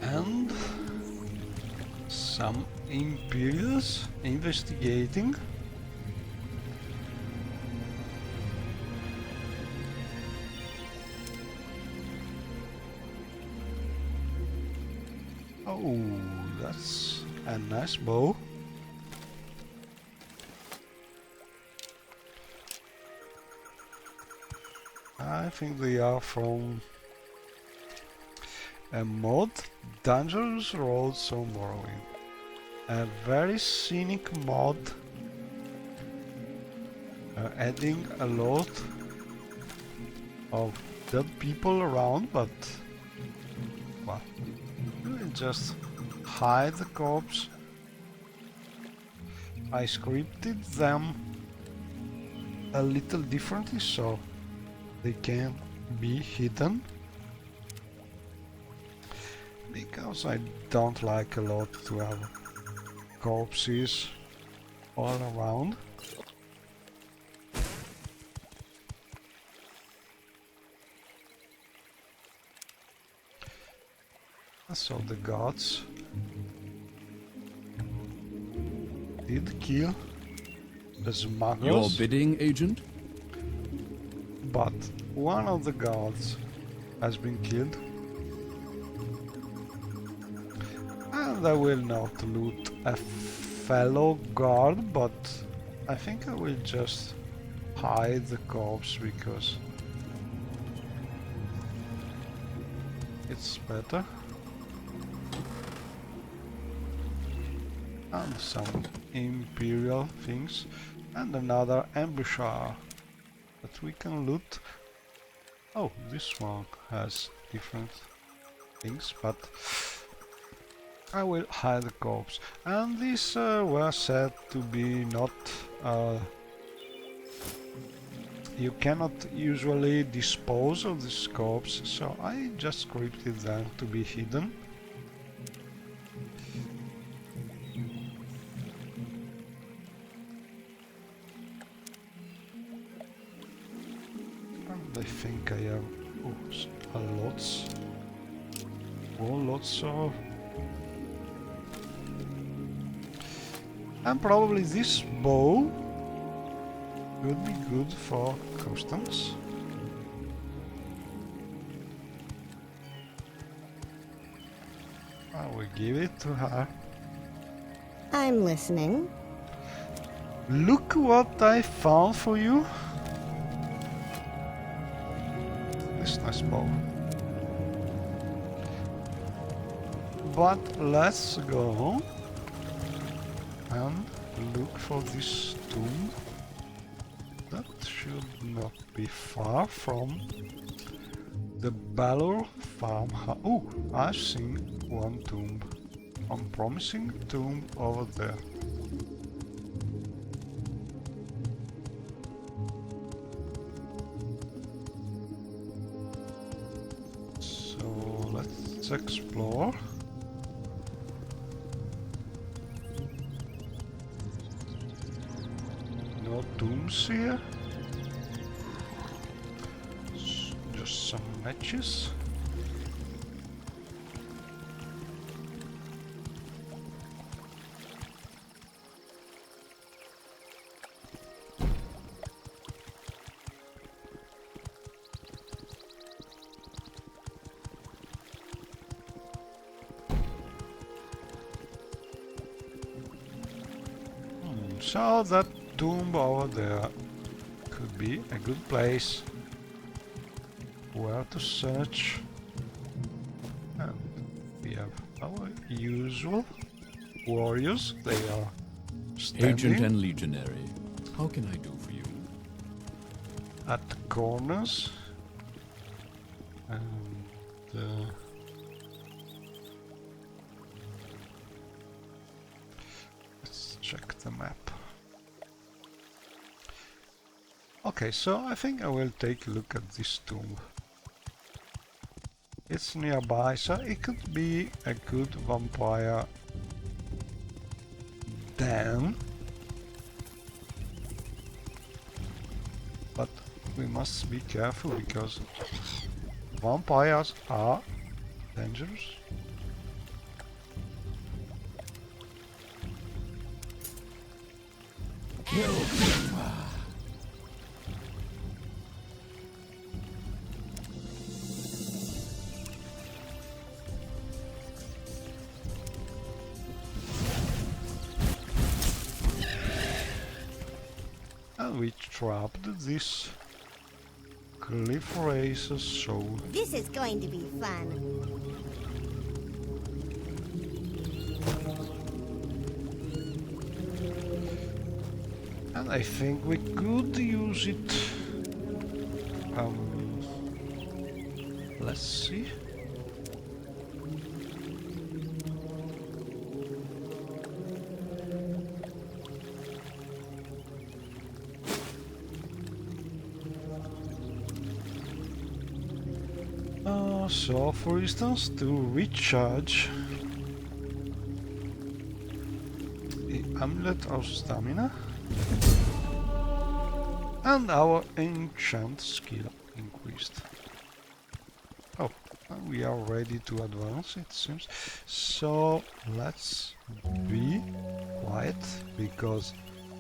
And some Imperials investigating. Oh, that's a nice bow. I think they are from a mod, Dangerous Roads of Morrowind. A very scenic mod, adding a lot of dead people around, but well, you just hide the corpse. I scripted them a little differently so they can be hidden, because I don't like a lot to have corpses all around. So the gods did kill the smugglers. Your bidding, agent? But one of the gods has been killed. And I will not loot a fellow guard, but I think I will just hide the corpse because it's better. And some Imperial things and another ambusher that we can loot. Oh, this one has different things, but I will hide the corpse. And these were said to be not... you cannot usually dispose of this corpse, so I just scripted them to be hidden. And I think I have lots of... And probably this bow would be good for Constance. I will give it to her. I'm listening. Look what I found for you. This nice bow. But let's go and look for this tomb. That should not be far from the Balor farmhouse. Oh, I've seen one tomb. Unpromising tomb over there. So let's explore. No tombs here. Just some matches. So that tomb over there could be a good place where to search. And we have our usual warriors. They are standing Agent and legionary, how can I do for you? at the corners. And let's check the map. Okay, so I think I will take a look at this tomb. It's nearby, so it could be a good vampire den. But we must be careful because vampires are dangerous. And we trapped this cliff racer's soul. This is going to be fun. And I think we could use it. Let's see. So, for instance, to recharge the amulet of stamina and our enchant skill increased. Oh, and we are ready to advance, it seems. So let's be quiet, because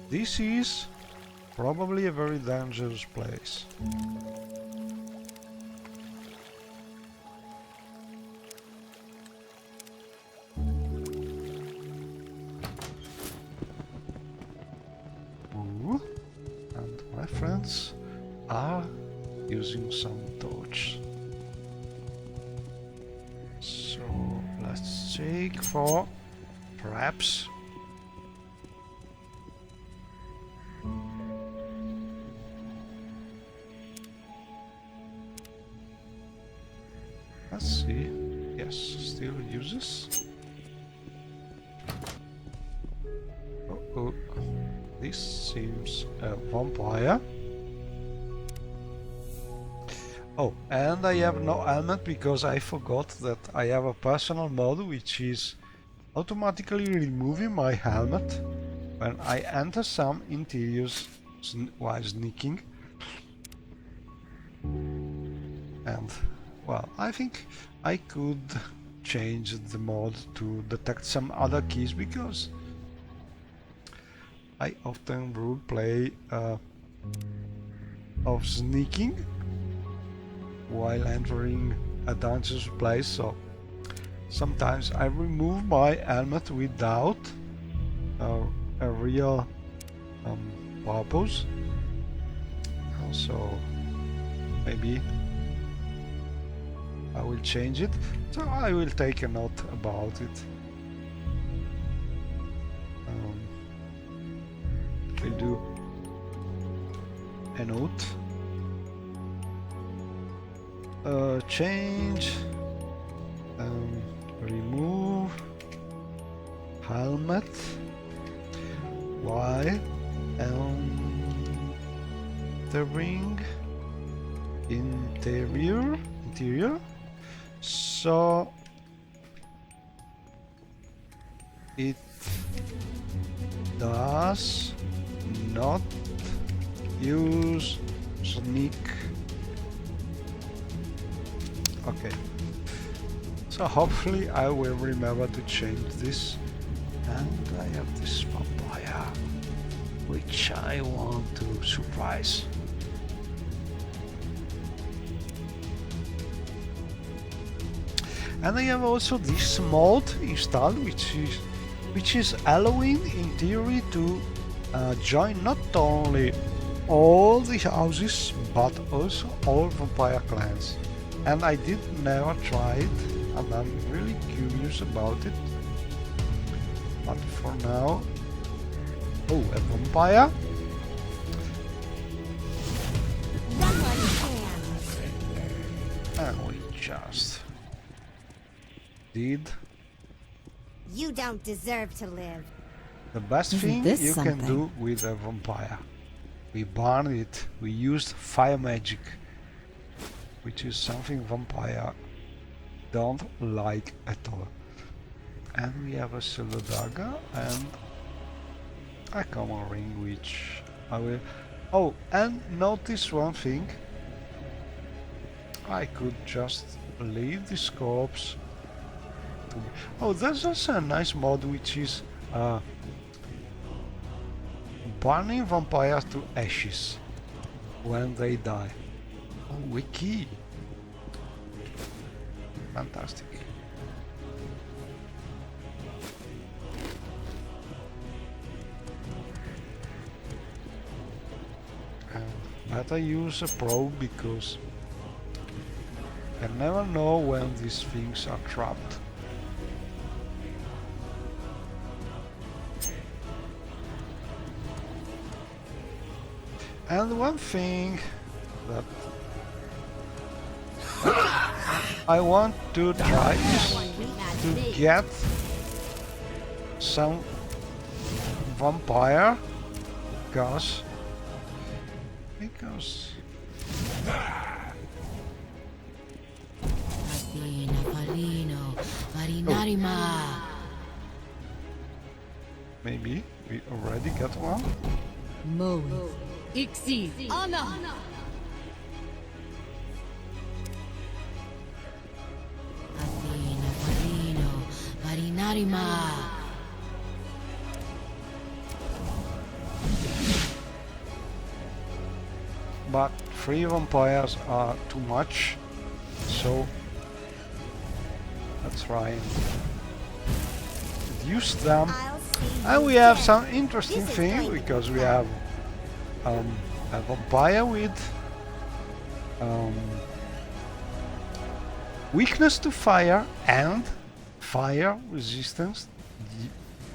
this is probably a very dangerous place. And my friends are using some torch. So let's check for traps. Yes, still uses. Oh, this seems a vampire. Oh, and I have no helmet because I forgot that I have a personal mode which is automatically removing my helmet when I enter some interiors while sneaking. And, well, I think I could change the mode to detect some other keys because I often roleplay of sneaking while entering a dangerous place, so sometimes I remove my helmet without a real purpose. Also, maybe I will change it, so I will take a note about it. We'll do a note. Change, remove helmet while entering interior, so it does not use sneak. Okay, so hopefully I will remember to change this. And I have this vampire which I want to surprise. And I have also this mod installed which is allowing in theory to join not only all the houses but also all vampire clans. And I did never try it, and I'm really curious about it. But for now, oh, a vampire. And we just did. You don't deserve to live. The best thing you can do with a vampire. We burned it. We used fire magic, which is something vampire don't like at all. And we have a silver dagger and a common ring, which I will... Oh, and notice one thing. I could just leave this corpse. Oh, there's also a nice mod which is burning vampires to ashes when they die. Oh, wiki! Fantastic. Better use a probe because you never know when these things are trapped. And one thing that I want to try is to get some vampire gas because maybe we already got one. Ixi, Anna. But 3 vampires are too much, so let's try and reduce them. And we have some interesting thing because we have a vampire with weakness to fire and fire resistance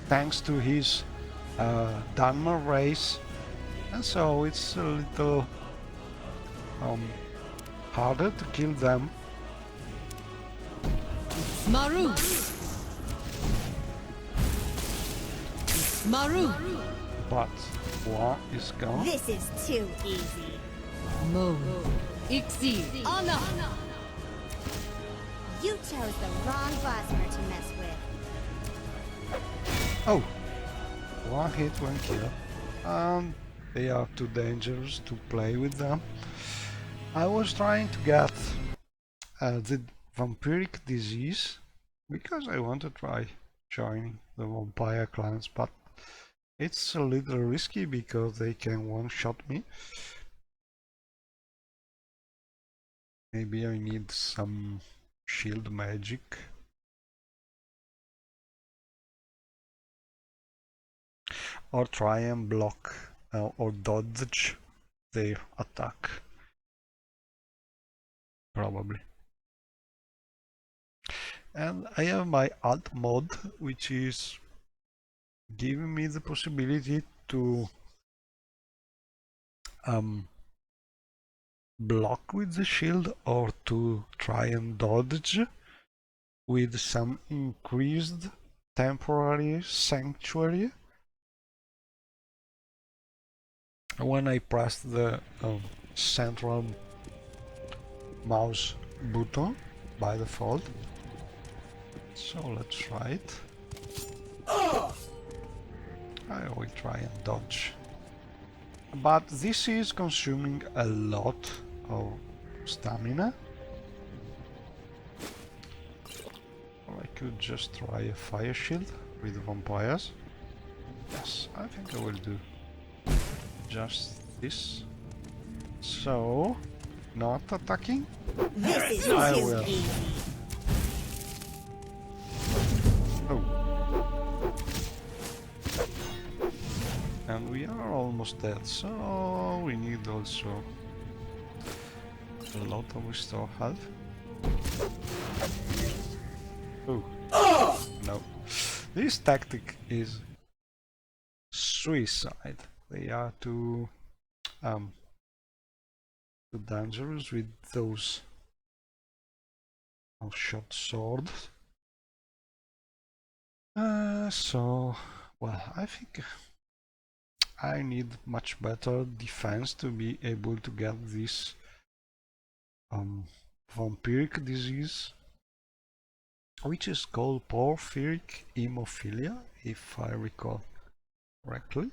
thanks to his Dharma race, and so it's a little harder to kill them. Maru! Maru! But one is gone. This is too easy. Mo. Ixi! Anna! You chose the wrong Bosmer to mess with. Oh! One hit, one kill. They are too dangerous to play with them. I was trying to get the vampiric disease because I want to try joining the vampire clans, but it's a little risky because they can one-shot me. Maybe I need some shield magic. Or try and block or dodge their attack. Probably. And I have my alt mod, which is giving me the possibility to block with the shield or to try and dodge with some increased temporary sanctuary when I press the central mouse button by default. So let's try it. I will try and dodge. But this is consuming a lot of stamina. Or I could just try a fire shield with vampires. Yes, I think I will do just this. So, not attacking. This is I too will. easy. Oh. And we are almost dead, so we need also a lot of restore health. Oh. No. This tactic is suicide. They are too dangerous with those short swords. So, well, I think I need much better defense to be able to get this vampiric disease, which is called porphyric hemophilia, if I recall correctly.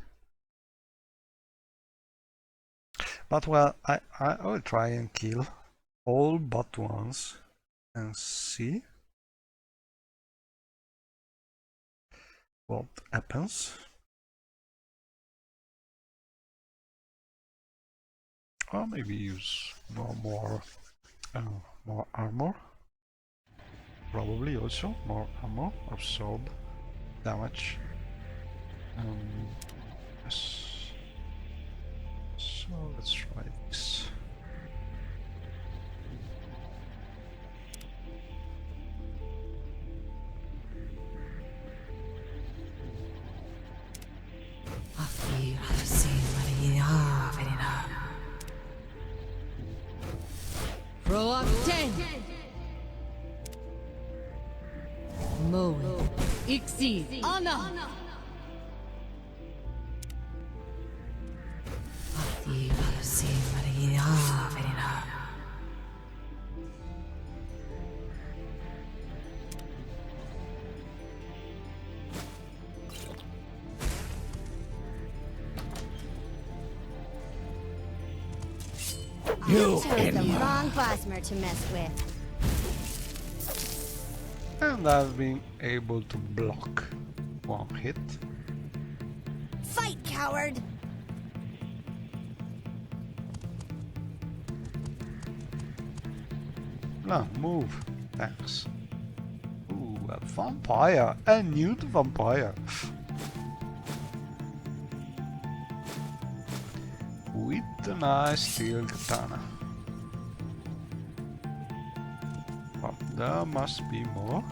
But well, I will try and kill all but ones and see what happens. Or maybe use more armor. Probably also more armor, absorb damage. Yes. So let's try this. Row up 10! Mo. Ixi! Anna! You chose the wrong Bosmer to mess with. And I've been able to block one hit. Fight, coward! No, move. Thanks. Ooh, a vampire. A nude vampire. With a nice steel katana. But there must be more.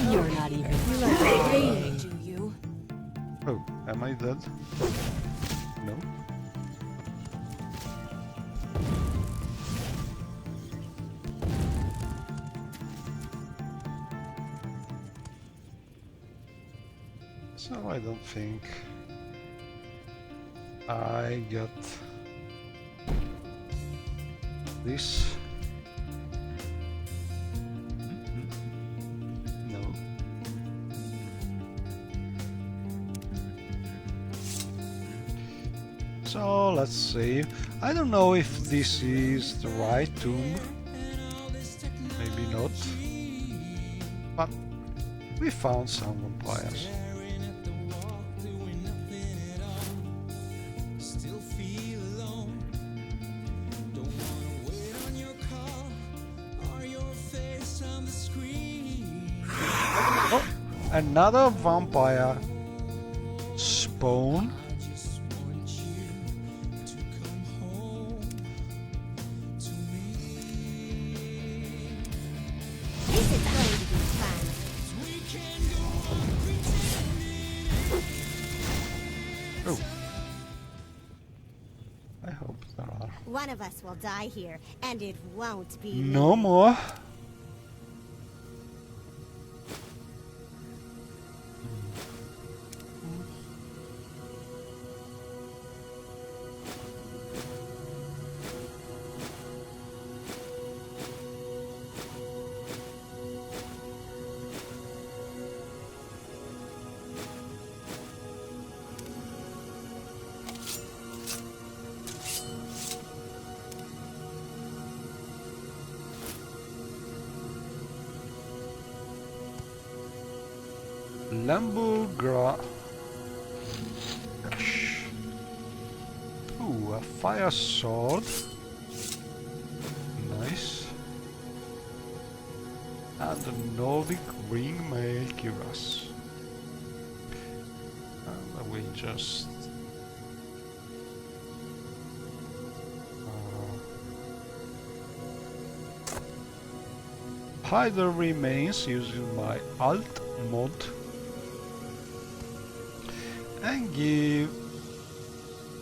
You're not even playing, do you? Oh, am I dead? No. So I don't think I got this. No. So let's see. I don't know if this is the right tomb. Maybe not. But we found some vampires. Oh, another vampire spawn. This is going to be fun. Oh. I hope there are One of us will die here, and it won't be no me. more. Lambugra. Ooh, a fire sword. Nice. And a Nordic ring mail cuirass. And we just hide the remains using my alt mod. And give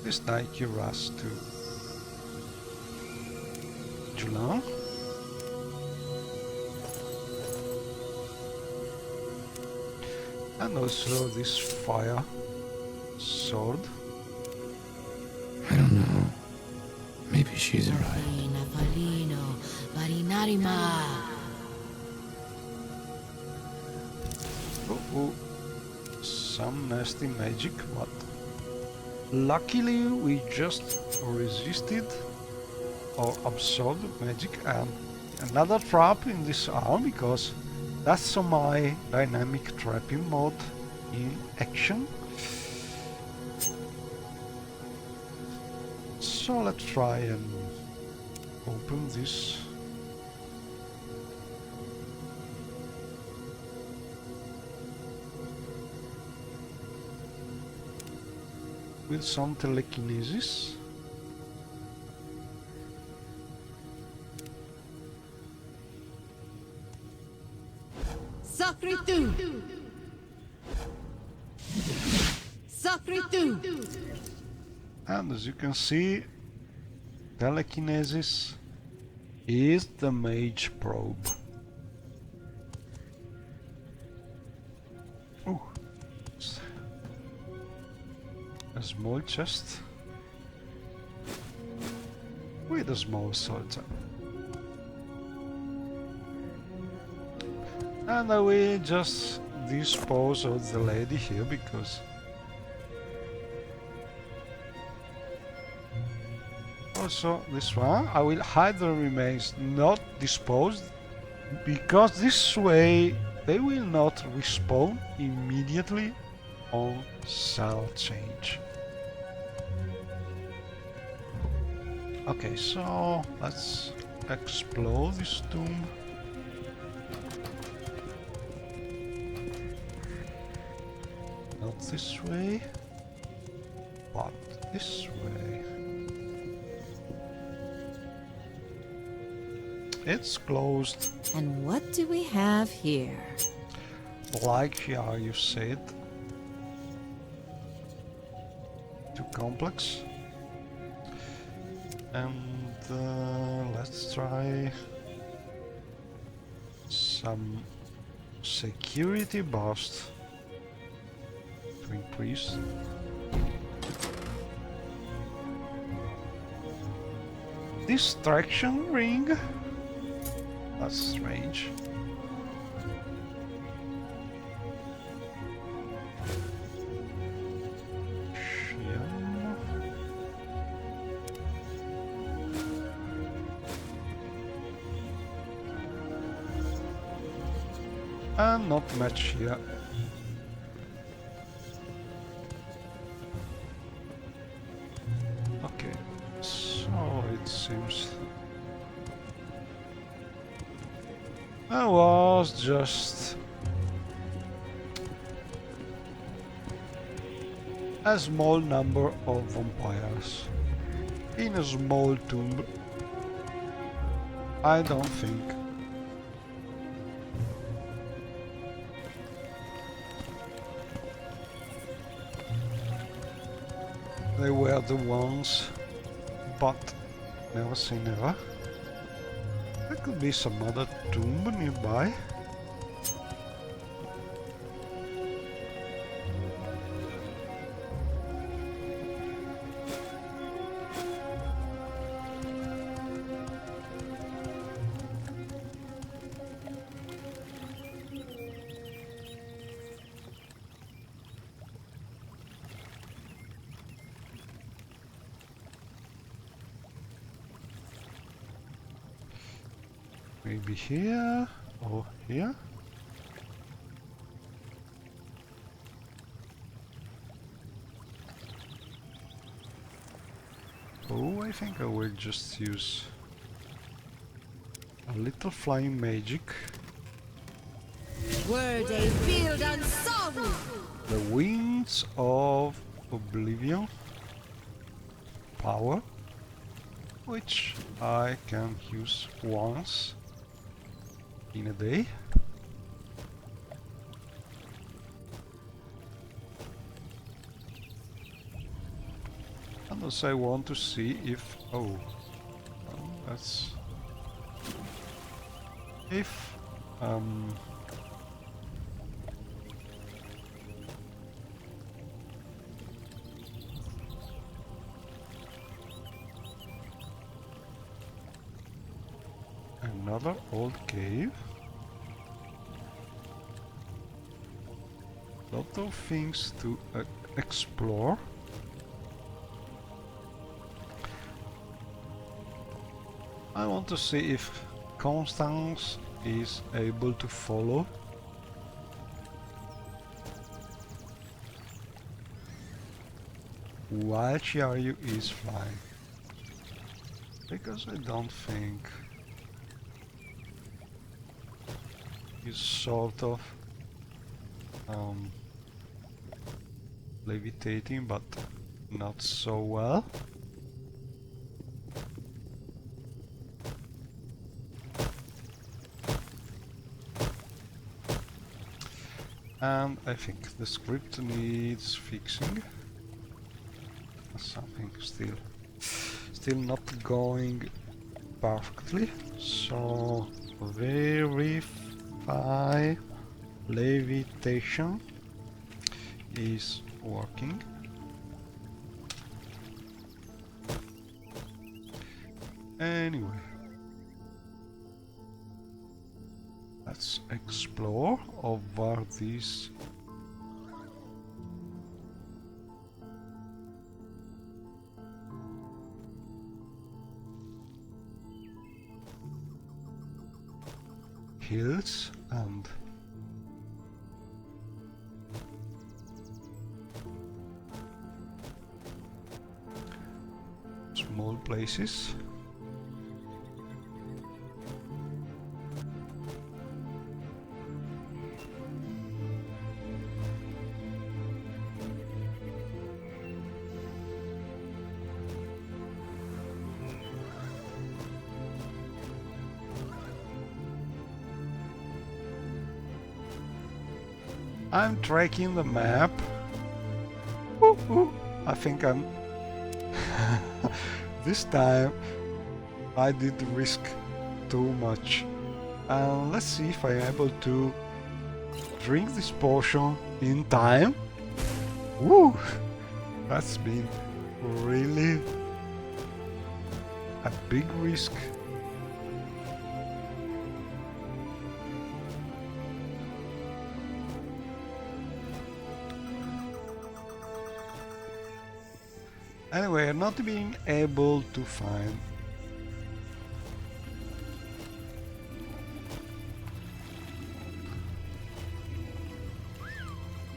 this night cuirass to Julan. And also this fire sword. I don't know. Maybe she's right. Oh, some nasty magic, but luckily we just resisted or absorbed magic and another trap in this arm, because that's my dynamic trapping mode in action. So let's try and open this. With some telekinesis. Sacritu! Sacritu! And as you can see, telekinesis is the mage probe. Ooh. A small chest with a small sword. And I will just dispose of the lady here, because also this one I will hide the remains, not disposed, because this way they will not respawn immediately on cell change. Okay, so let's explore this tomb. Not this way, but this way. It's closed. And what do we have here? Like you said. Too complex. And let's try some security boost. to increase. Distraction ring? That's strange. And not much here. Okay, so it seems I was just a small number of vampires in a small tomb. I don't think they were the ones, but never say never. There could be some other tomb nearby. Maybe here or here? Oh, I think I will just use a little flying magic. Were they built on song? The Winds of Oblivion power, which I can use once in a day. And also I want to see if that's if another old cave. Lot of things to explore. I want to see if Constance is able to follow. While Chiaryu is flying. Because I don't think he's sort of levitating, but not so well. And I think the script needs fixing. Something still not going perfectly. So verify levitation is working. Anyway, let's explore over these hills and small places. I'm tracking the map. I think I'm this time I did risk too much. Let's see if I'm able to drink this potion in time. Woo! That's been really a big risk. Anyway, not being able to find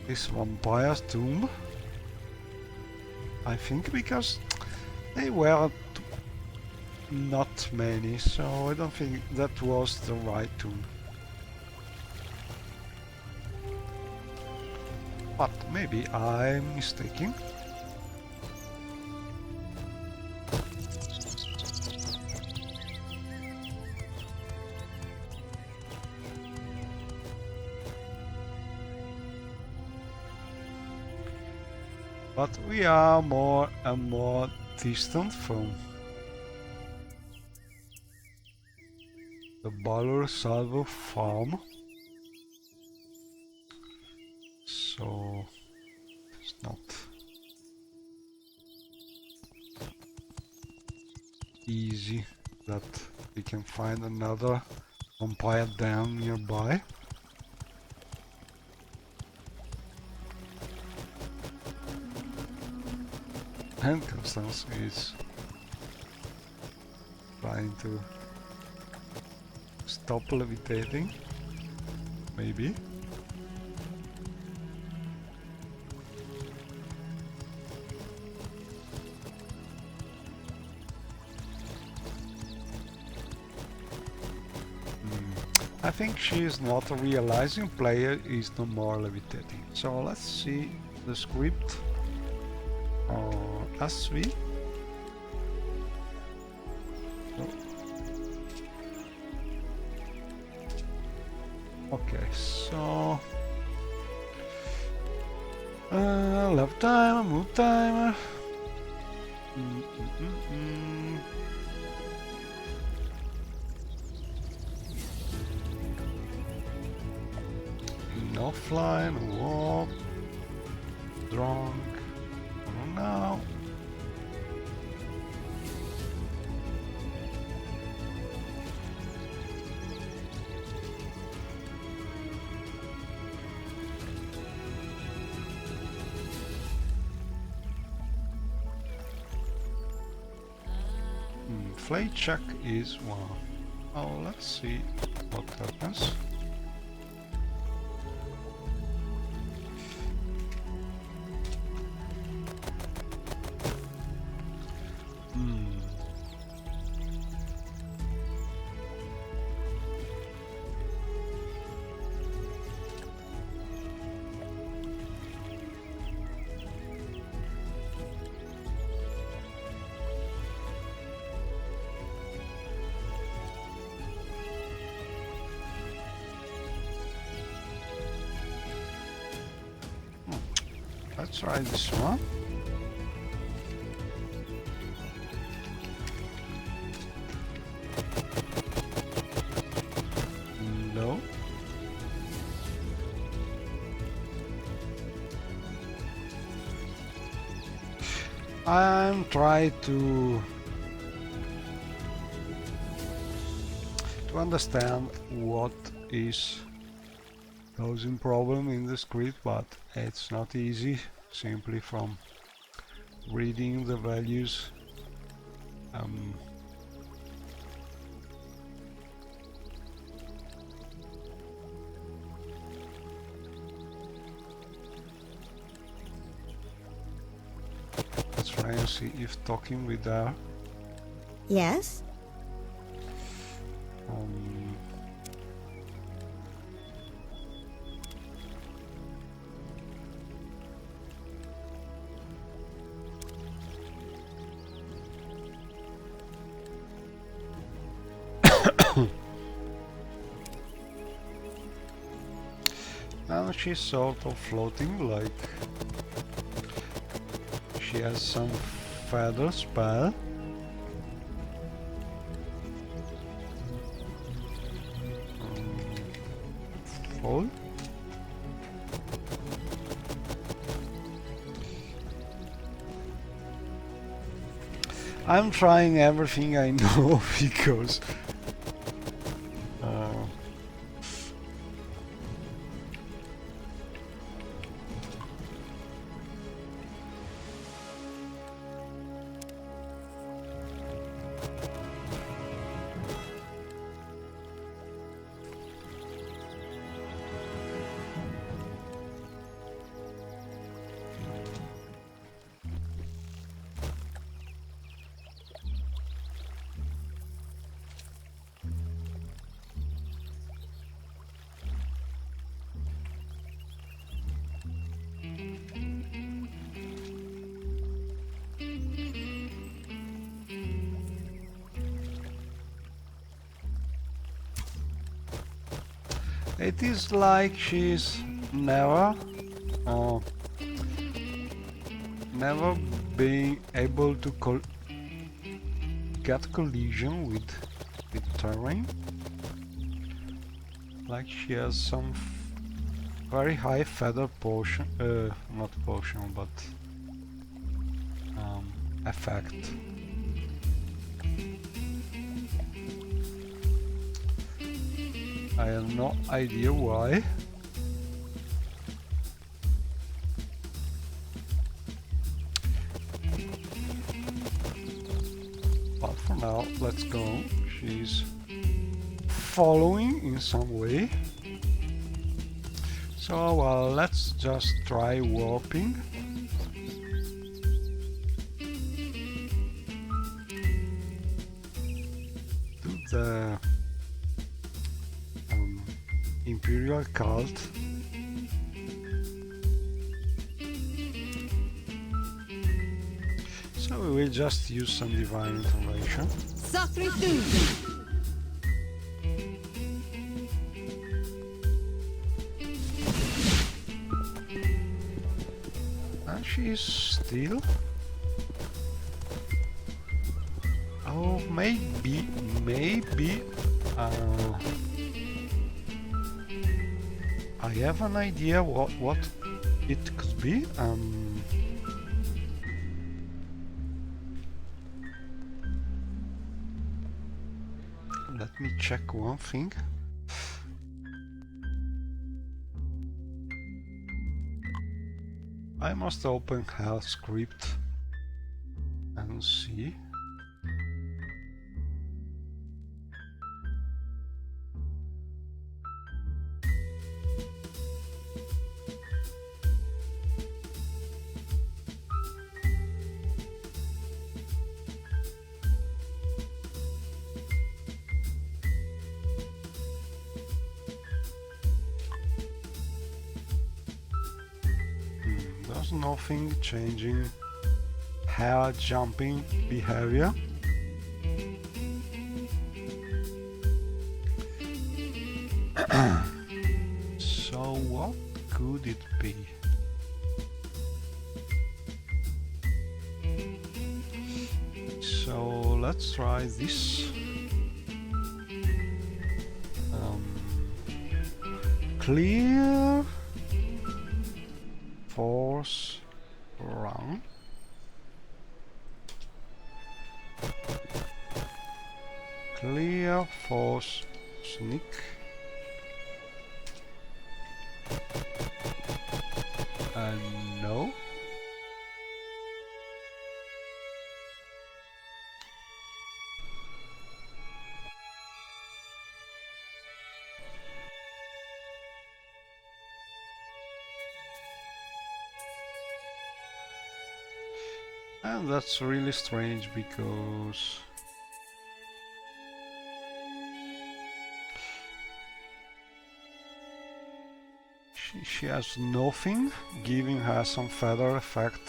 this vampire's tomb. I think because they were not many, so I don't think that was the right tomb. But maybe I'm mistaken. But we are more and more distant from the Balor Salvo farm, so it's not easy that we can find another vampire den nearby. And Constance is trying to stop levitating, maybe. I think she is not realizing player is no more levitating. So let's see the script. SV. Okay, so left timer, move timer. No fly, no walk, drunk. I don't know. Flight check is 1. Oh, let's see what happens. Let's try this one. No. I'm trying to understand what is causing problem in the script, but it's not easy simply from reading the values. Let's try and see if talking with her. Yes? Now she's sort of floating, like she has some feather spell. Fall. I'm trying everything I know because it is like she's uh, never being able to get collision with terrain. Like she has some very high feather potion, not potion, but effect. I have no idea why. But for now, let's go. She's following in some way. So let's just try warping. To the Imperial cult. So we will just use some divine intervention. And she's still... Oh, maybe... I have an idea what it could be. Let me check one thing. I must open health script and see. There's nothing changing her jumping behavior. So what could it be? So let's try this. Clear force run. Clear force sneak. No. And that's really strange because she has nothing giving her some feather effect.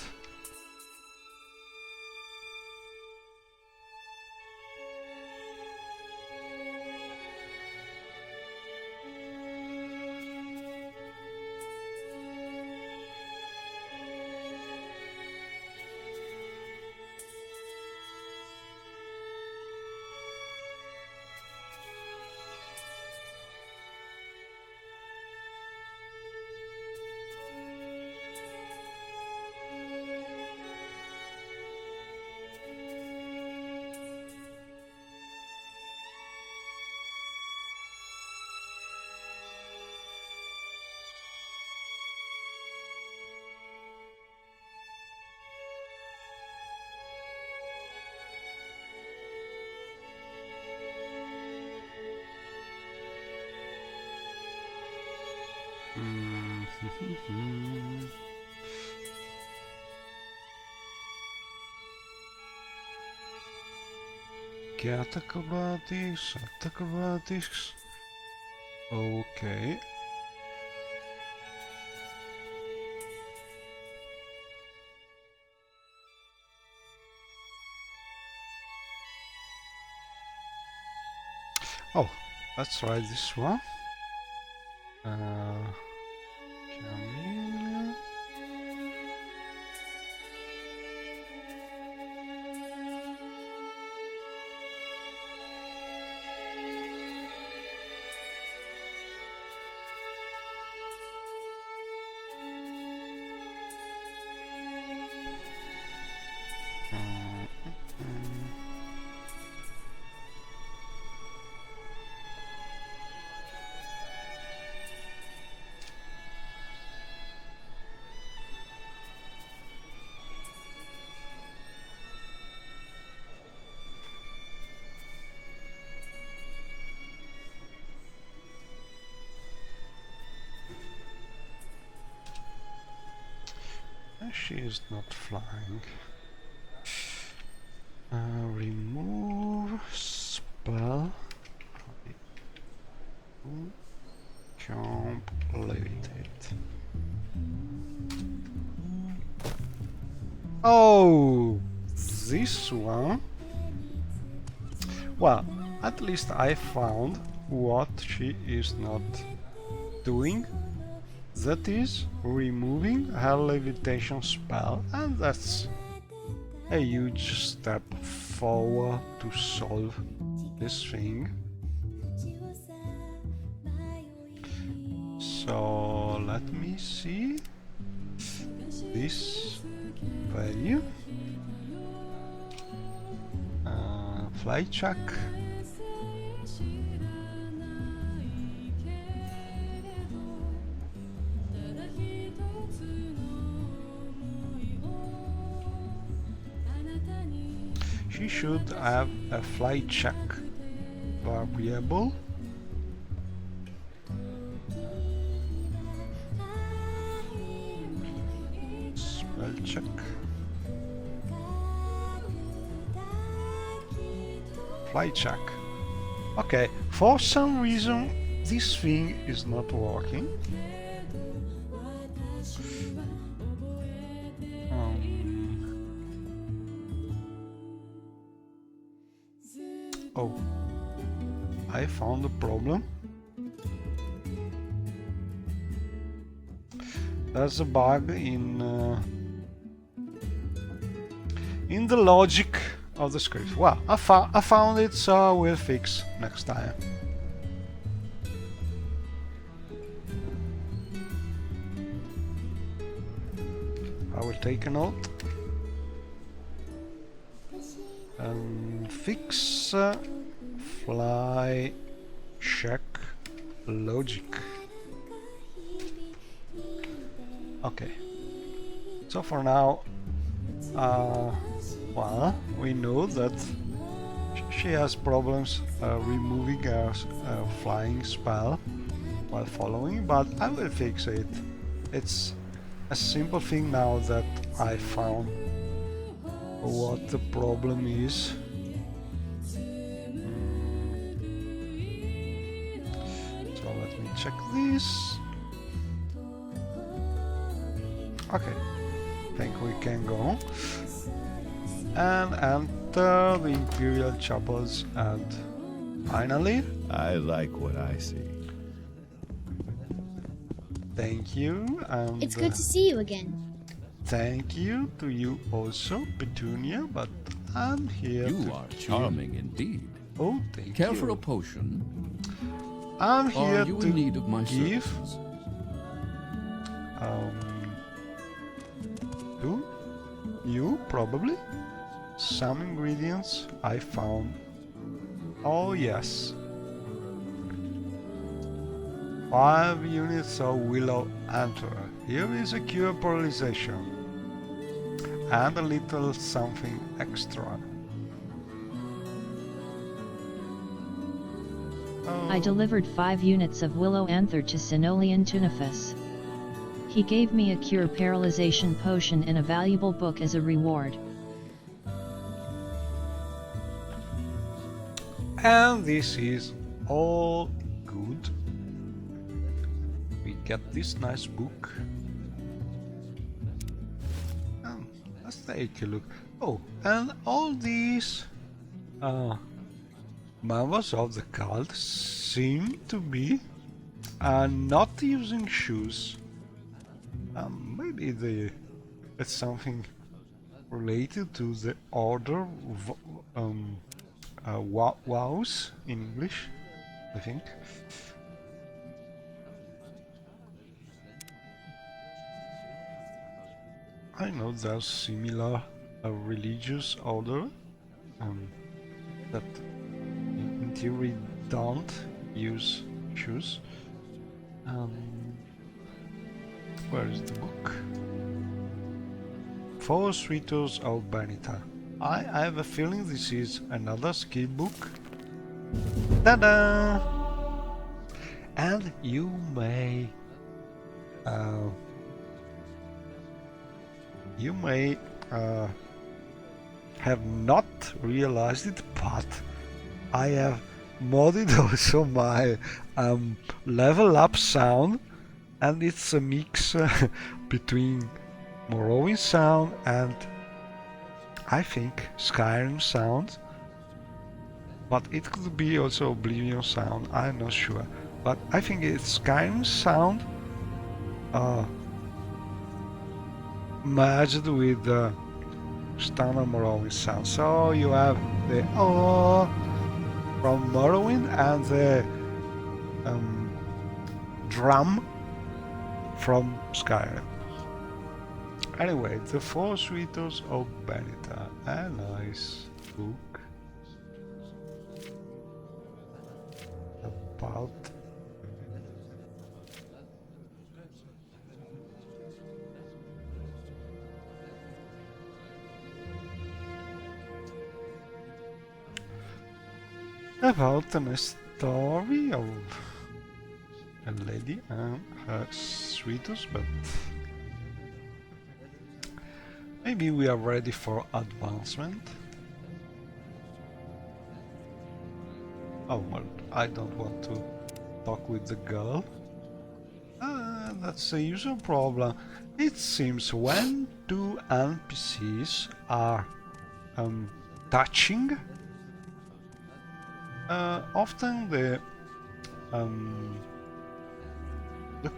Get acrobatics, acrobatics. Okay. Oh, let's try this one. Camille. She is not flying. Remove spell. Jump, levitate. Oh, this one. Well, at least I found what she is not doing. That is removing her levitation spell, and that's a huge step forward to solve this thing. So let me see this value. Fly check. She should have a fly check variable. Spell check. Fly check. Okay, for some reason this thing is not working. Oh, I found a problem. There's a bug in the logic of the script. Well, I found it, so we'll fix next time. I will take a note and fix fly check logic. Okay, so for now, well, we know that she has problems removing her flying spell while following, but I will fix it. It's a simple thing now that I found what the problem is. So let me check this. Okay, think we can go and enter the Imperial Chapels, and finally I like what I see. thank you, and It's good to see you again. thank you to you also, Petunia, but I'm here You to are charming indeed. Oh, thank Care you. for a potion? I'm here Are you to in need of my give services? to you probably some ingredients I found. Oh yes, 5 units of willow antler. Here is a cure paralyzation and a little something extra. I delivered 5 units of willow anther to Sinoleon Tunifus. He gave me a cure paralyzation potion and a valuable book as a reward. And this is all good. We get this nice book. And let's take a look. Oh, and all these members of the cult seem to be not using shoes. Maybe it's something related to the order wows in English, I think. I know there's similar religious order that in theory don't use shoes. Where is the book? 4 Suitors of Banita. I have a feeling this is another skill book. Ta-da! And you may have not realized it, but I have modded also my level up sound, and it's a mix between Morrowind sound and I think Skyrim sound, but it could be also Oblivion sound, I'm not sure, but I think it's Skyrim sound merged with the standard Morrowind sound. So you have the from Morrowind and the drum from Skyrim. Anyway, the 4 Suitors of Banita, a nice book about a story of a lady and her suitors, but maybe we are ready for advancement. Oh well, I don't want to talk with the girl. That's a usual problem. It seems when 2 NPCs are touching, often the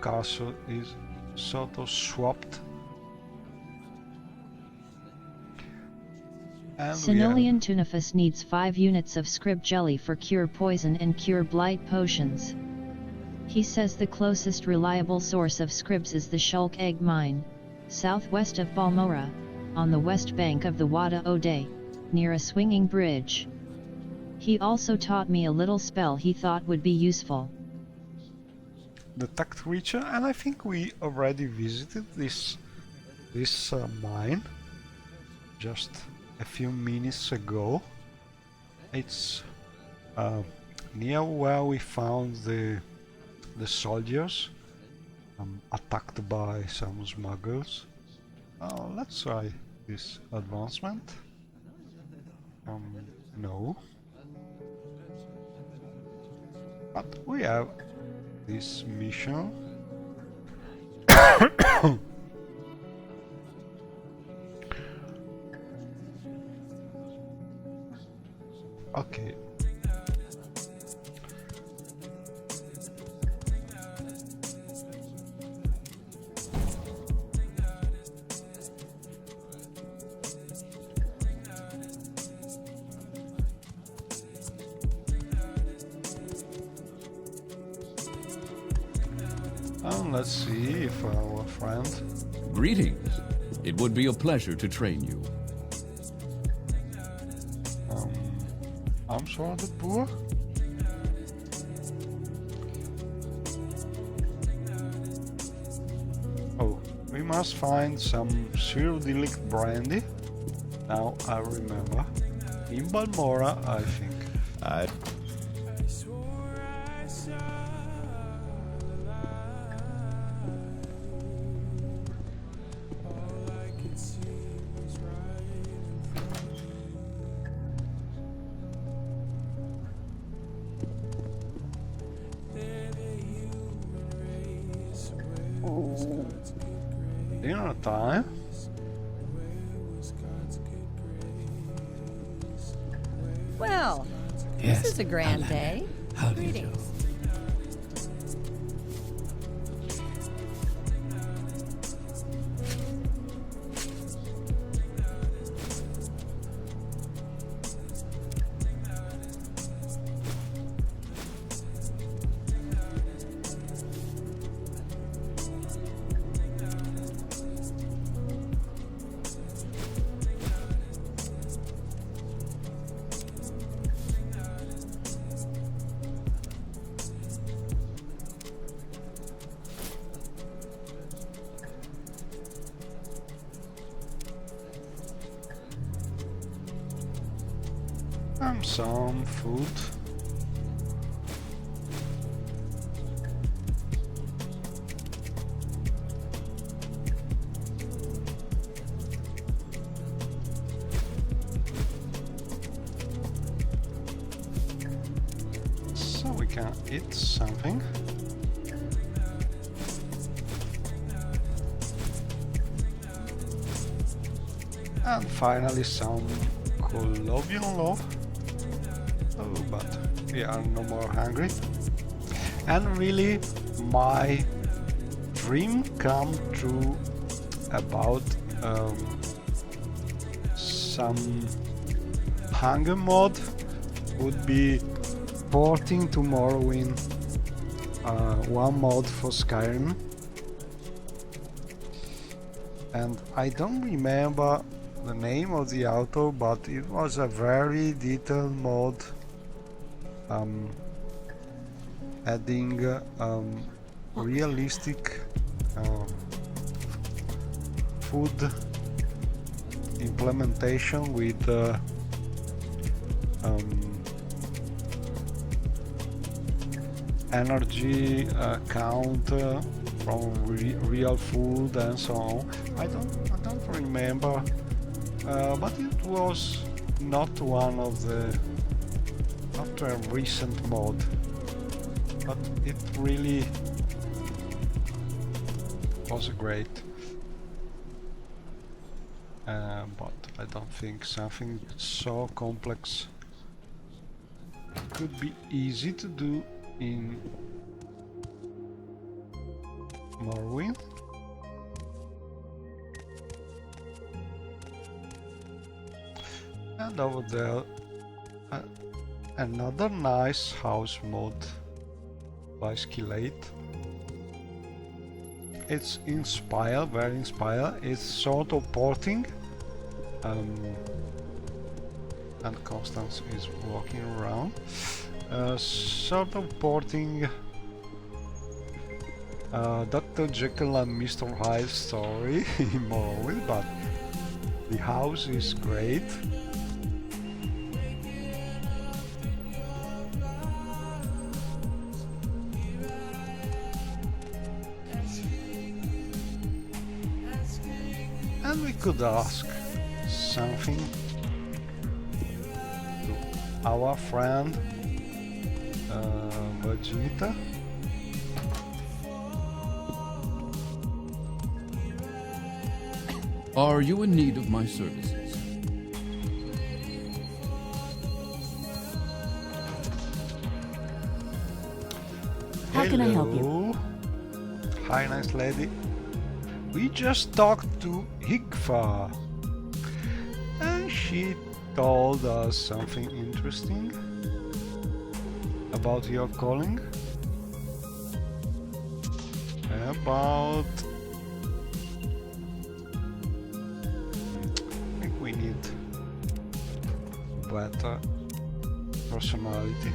castle is sort of swapped. Sinoleon Tunifus needs 5 units of scrib jelly for cure poison and cure blight potions. He says the closest reliable source of scribs is the Shulk Egg Mine, southwest of Balmora, on the west bank of the Wada Ode, near a swinging bridge. He also taught me a little spell he thought would be useful. Detect creature, and I think we already visited this mine just a few minutes ago. It's near where we found the soldiers attacked by some smugglers. Let's try this advancement. No. But we have this mission. Okay. Let's see if our friend... Greetings. It would be a pleasure to train you. I'm sorry, the poor? Oh, we must find some Cyrodiilic brandy. Now I remember. In Balmora, I think. Dinner time. Well, Yes, this is a grand Outlander. day. How do you do? Greetings. And some food. So we can eat something. And finally some Colombian love. Oh, but we are no more hungry. And really, my dream come true about some hunger mod would be porting to Morrowind one mod for Skyrim. And I don't remember the name of the author, but it was a very detailed mod adding realistic food implementation with energy count from real food and so on. I don't remember, but it was not one of the not a recent mod, but it really was great. But I don't think something so complex could be easy to do in Morrowind. And over there, another nice house mod by Skillate. It's inspired, very inspired. It's sort of porting, and Constance is walking around. Sort of porting Dr. Jekyll and Mr. Hyde story in Morrowind, but the house is great. And we could ask something to our friend Virginita. Are you in need of my services? How can I help you? Hello. Hi, nice lady. We just talked to Higfa, and she told us something interesting about your calling, about I think we need better personality.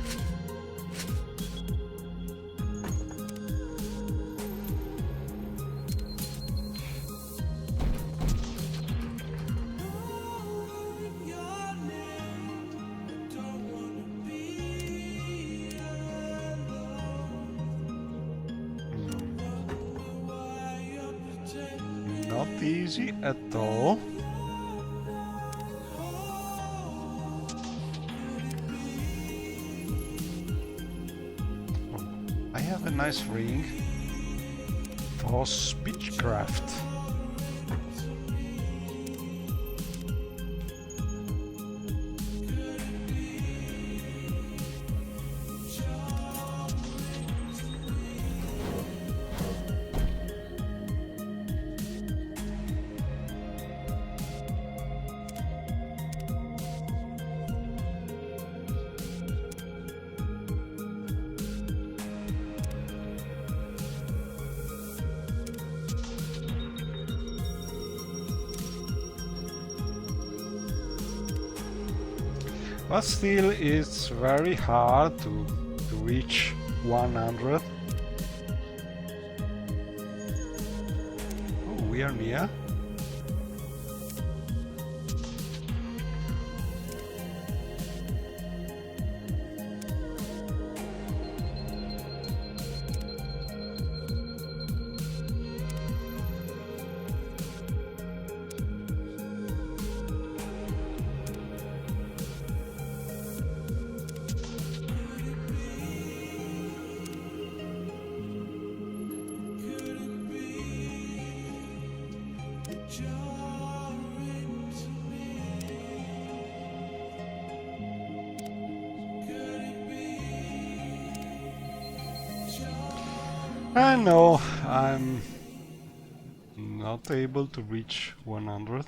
Not easy at all. Oh, I have a nice ring. for speechcraft. But still, it's very hard to reach 100. Oh, we are near. I know I'm not able to reach 100.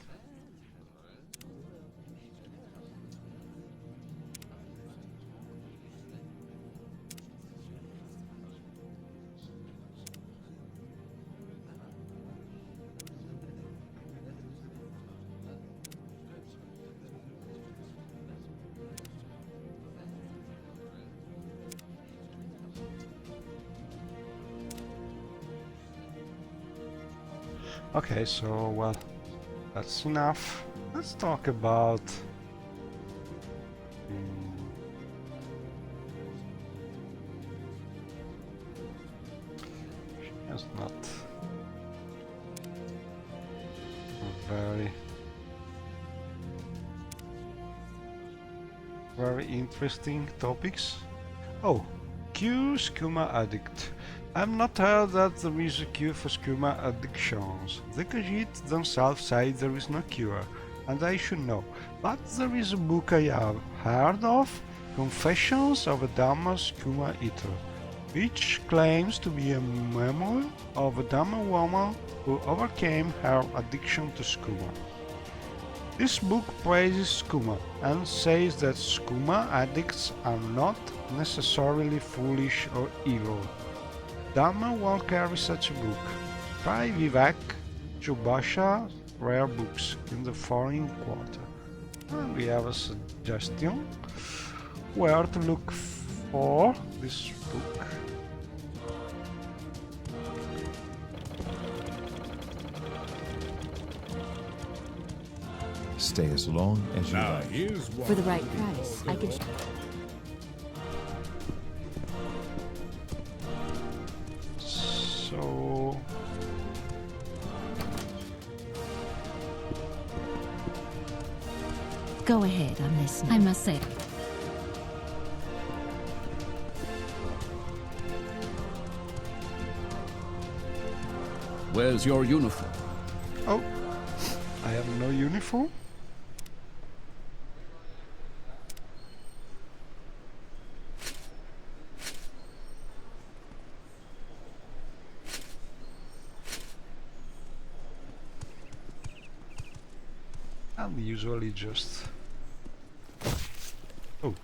Okay, so, well, that's enough. Let's talk about... It's not very interesting topics. Oh, cure skooma addict. I've not heard that there is a cure for skooma addictions. The Khajiit themselves say there is no cure, and I should know. But there is a book I have heard of, Confessions of a Dhamma Skooma Eater, which claims to be a memoir of a Dhamma woman who overcame her addiction to skooma. This book praises skooma and says that skooma addicts are not necessarily foolish or evil. Dhamma won't carry such a book. Try Vivek Chubasha Rare Books in the foreign quarter. And we have a suggestion where to look for this book. Stay as long as you like. For the right price, I could... So... Go ahead, I'm listening. I must say... Where's your uniform? Oh, I have no uniform? I'm usually just... Oh,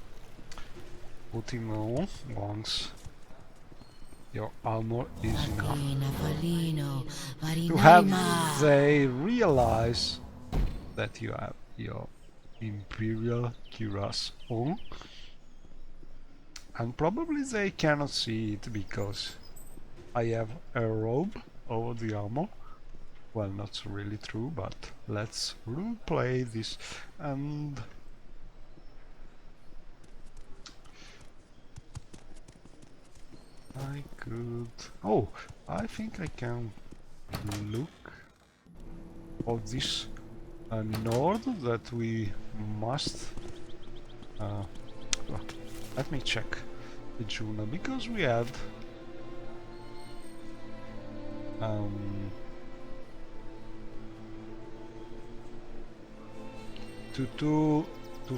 putting on once your armor is enough. To have they realize that you have your Imperial cuirass on, and probably they cannot see it because I have a robe over the armor. Well, not really true, but let's replay this. And I could... Oh, I think I can look of this node that we must... let me check the journal, because we had um, to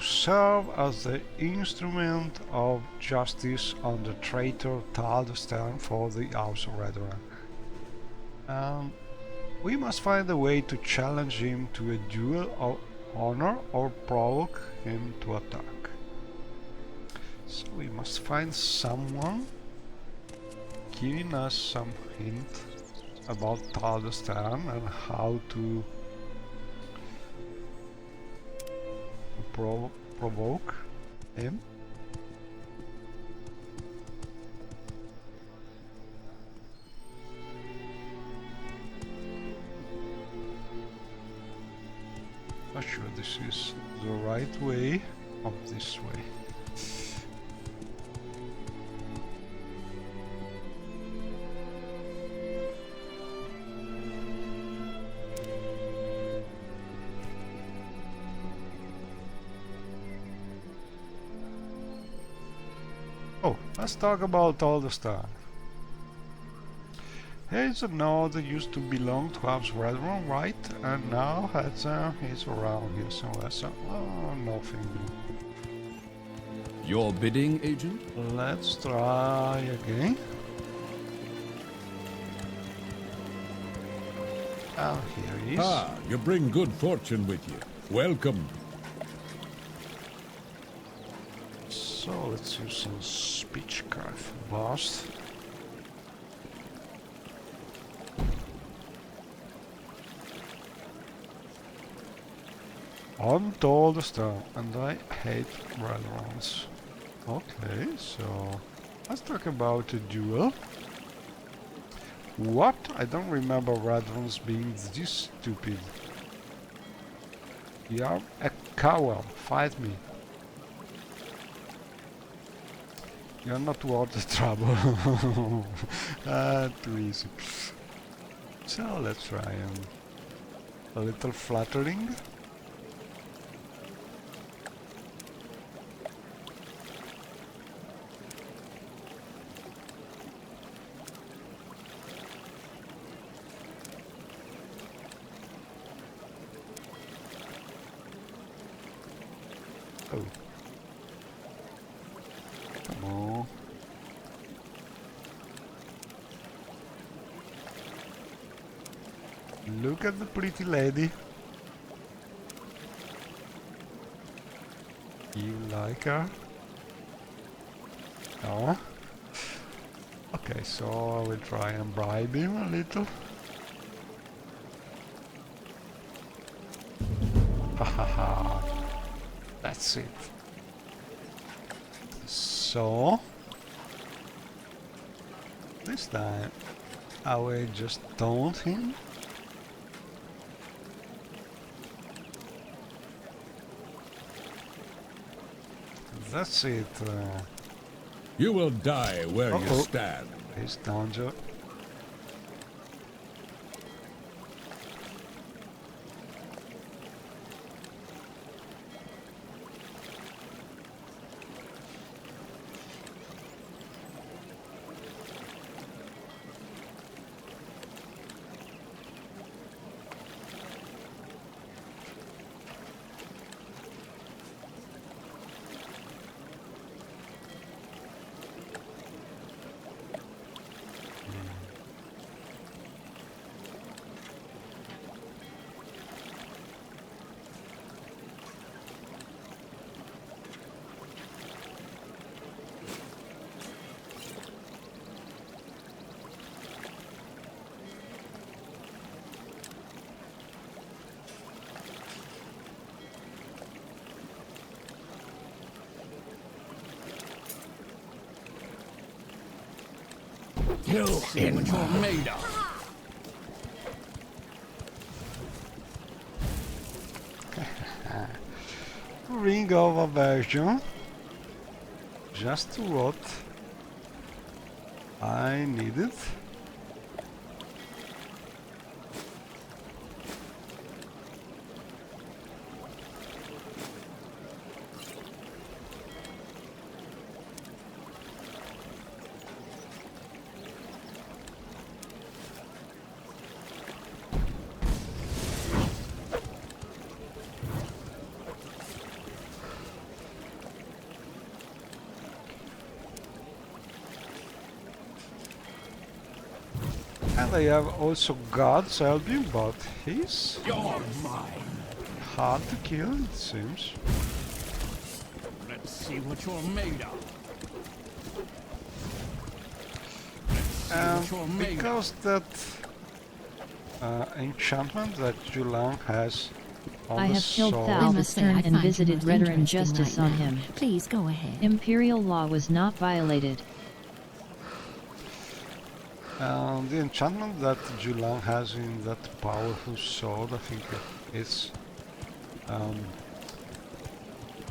serve as the instrument of justice on the traitor Taldestern for the House of Redran. We must find a way to challenge him to a duel of honor or provoke him to attack. So we must find someone giving us some hint about Taldestern and how to provoke him. Not sure this is the right way. Oh, this way. Oh, let's talk about Taldestern. He's a node that used to belong to House Redron, right? And now he's around here somewhere, so nothing new. Your bidding, Agent? Let's try again. And here he is. Ah, you bring good fortune with you. Welcome. So let's use some speechcraft blast. On Taldestern, and I hate Redrons. Okay, so let's talk about a duel. What? I don't remember Redrons being this stupid. You are a coward. Fight me. You're not worth the trouble. Too easy. So let's try a little flattering. Oh. Come on. Look at the pretty lady. You like her? No? Okay, so I will try and bribe him a little. Ha ha ha. That's it. So this time I will just taunt him. That's it. You will die where you stand. He's danger. You in what you're made of. Ring of aversion. Just what I needed. And I have also gods helping, but he's hard to kill, it seems. Let's see what you're made of. Because that enchantment that Julang has on I the have killed sword, Thal this turn and visited Redoran justice on him. Please go ahead. Imperial law was not violated. the enchantment that Julang has in that powerful sword, I think it's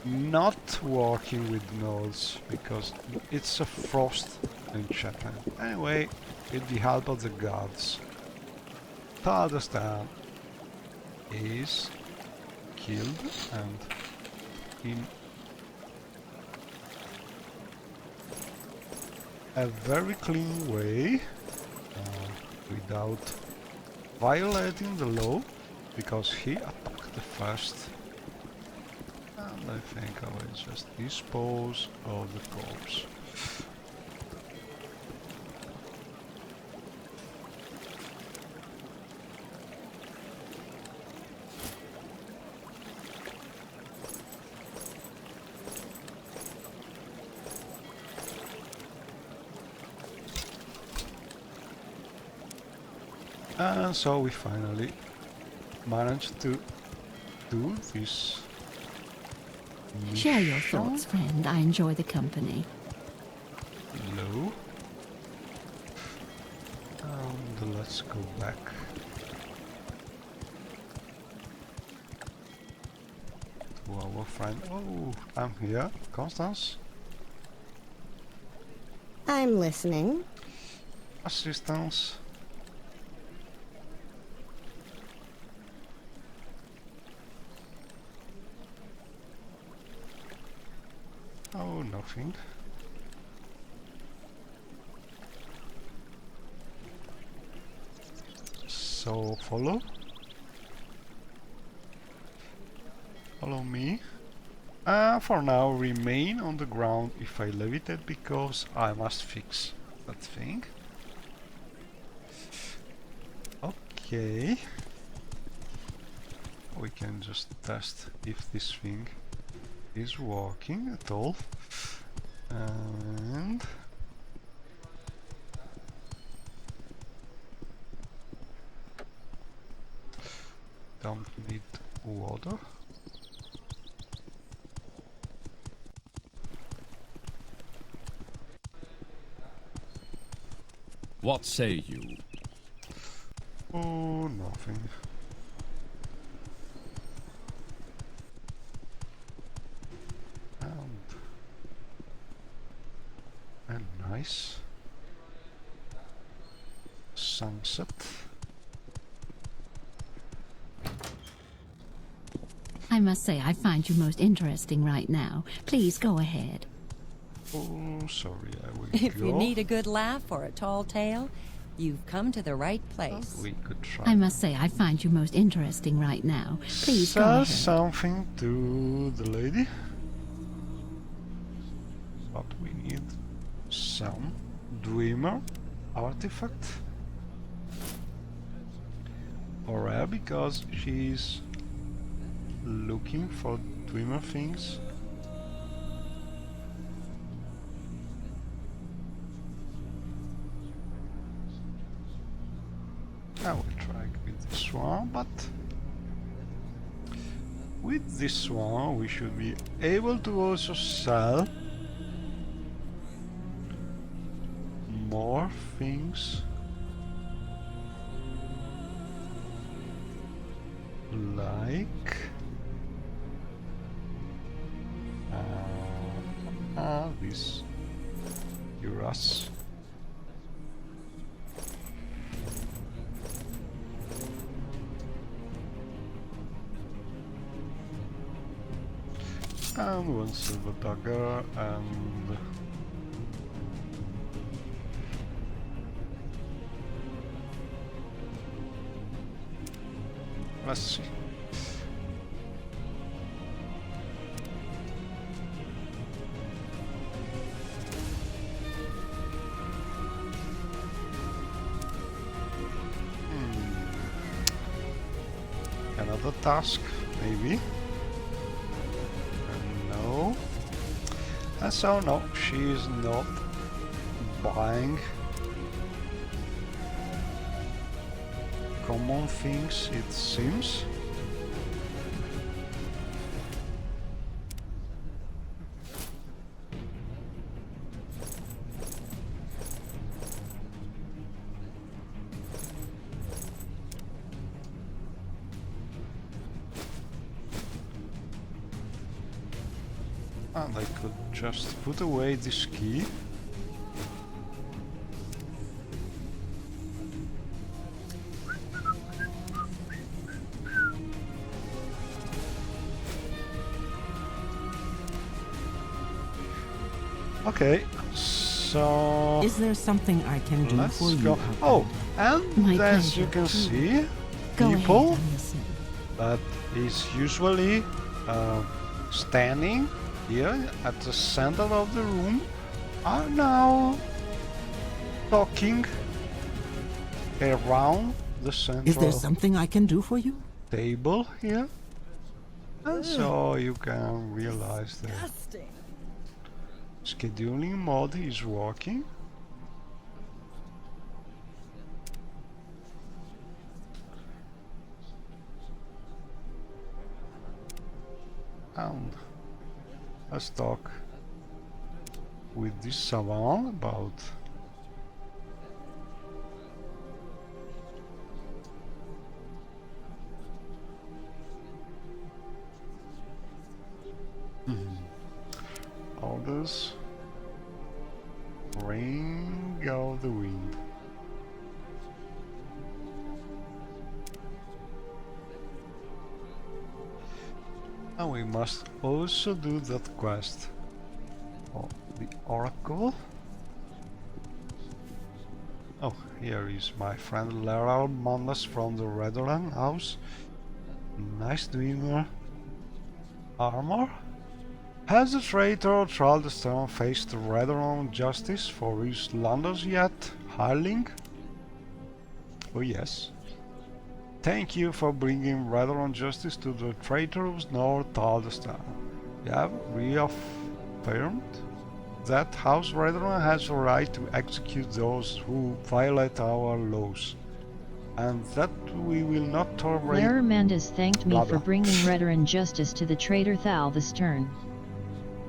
not working with nodes because it's a frost enchantment. Anyway, with the help of the gods, Taldastan is killed and in a very clean way, without violating the law, because he attacked the first. And I think I will just dispose of the corpse. And so we finally managed to do this mission. Share your thoughts, friend. I enjoy the company. Hello. And let's go back. To our friend. Oh, I'm here. Constance. I'm listening. Assistance. Oh, nothing. So follow me. For now remain on the ground if I levitate, because I must fix that thing. Okay, we can just test if this thing is working at all. And don't need water. What say you? Oh, nothing. And nice sunset. I must say I find you most interesting right now. Please go ahead. Oh, sorry, I will If go. you need a good laugh or a tall tale, you've come to the right place. We could try. I must say I find you most interesting right now. Please go Say ahead. something to the lady. But we need some dreamer artifact. Or rare, because she's looking for dreamer things. I will try with this one, but with this one we should be able to also sell more things, like this Uras. And one silver dagger, and let's see. another task, maybe. No. And so no, she is not buying common things, it seems. And I could just put away this key. Okay, so Is there something I can do let's for you? go. Oh, and My as you pleasure. can see, Go people ahead and listen. that is usually standing here at the center of the room are now talking around the Is there central something I can do for you? table here, and so you can realize that Disgusting. scheduling mode is working. And let's talk with this savant about orders. Ring of the wind. And we must also do that quest for the Oracle. Oh, here is my friend Laral Mandas from the Redoran house. Nice doing armor. Has the traitor Traldestone faced Redoran justice for his slanders yet, Hireling? Oh yes. Thank you for bringing Redoran justice to the traitors North Traldestone. You have reaffirmed that House Redoran has a right to execute those who violate our laws, and that we will not tolerate. Lair Mandas thanked me Blah, for blah. bringing Redoran justice to the traitor Thal the Stern.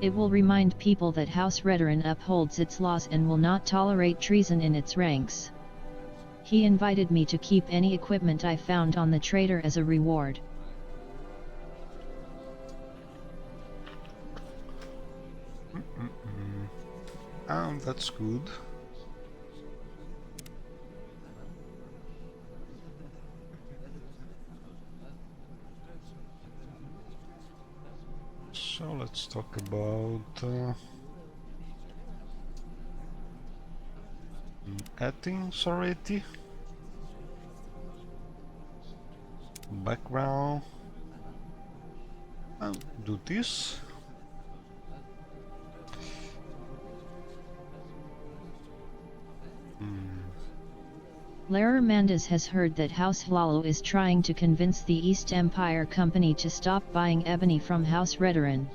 It will remind people that House Redoran upholds its laws and will not tolerate treason in its ranks. He invited me to keep any equipment I found on the traitor as a reward. And that's good. So let's talk about adding sorority, background, and do this. Lair Mandas has heard that House Hlalo is trying to convince the East Empire Company to stop buying ebony from House Redoran.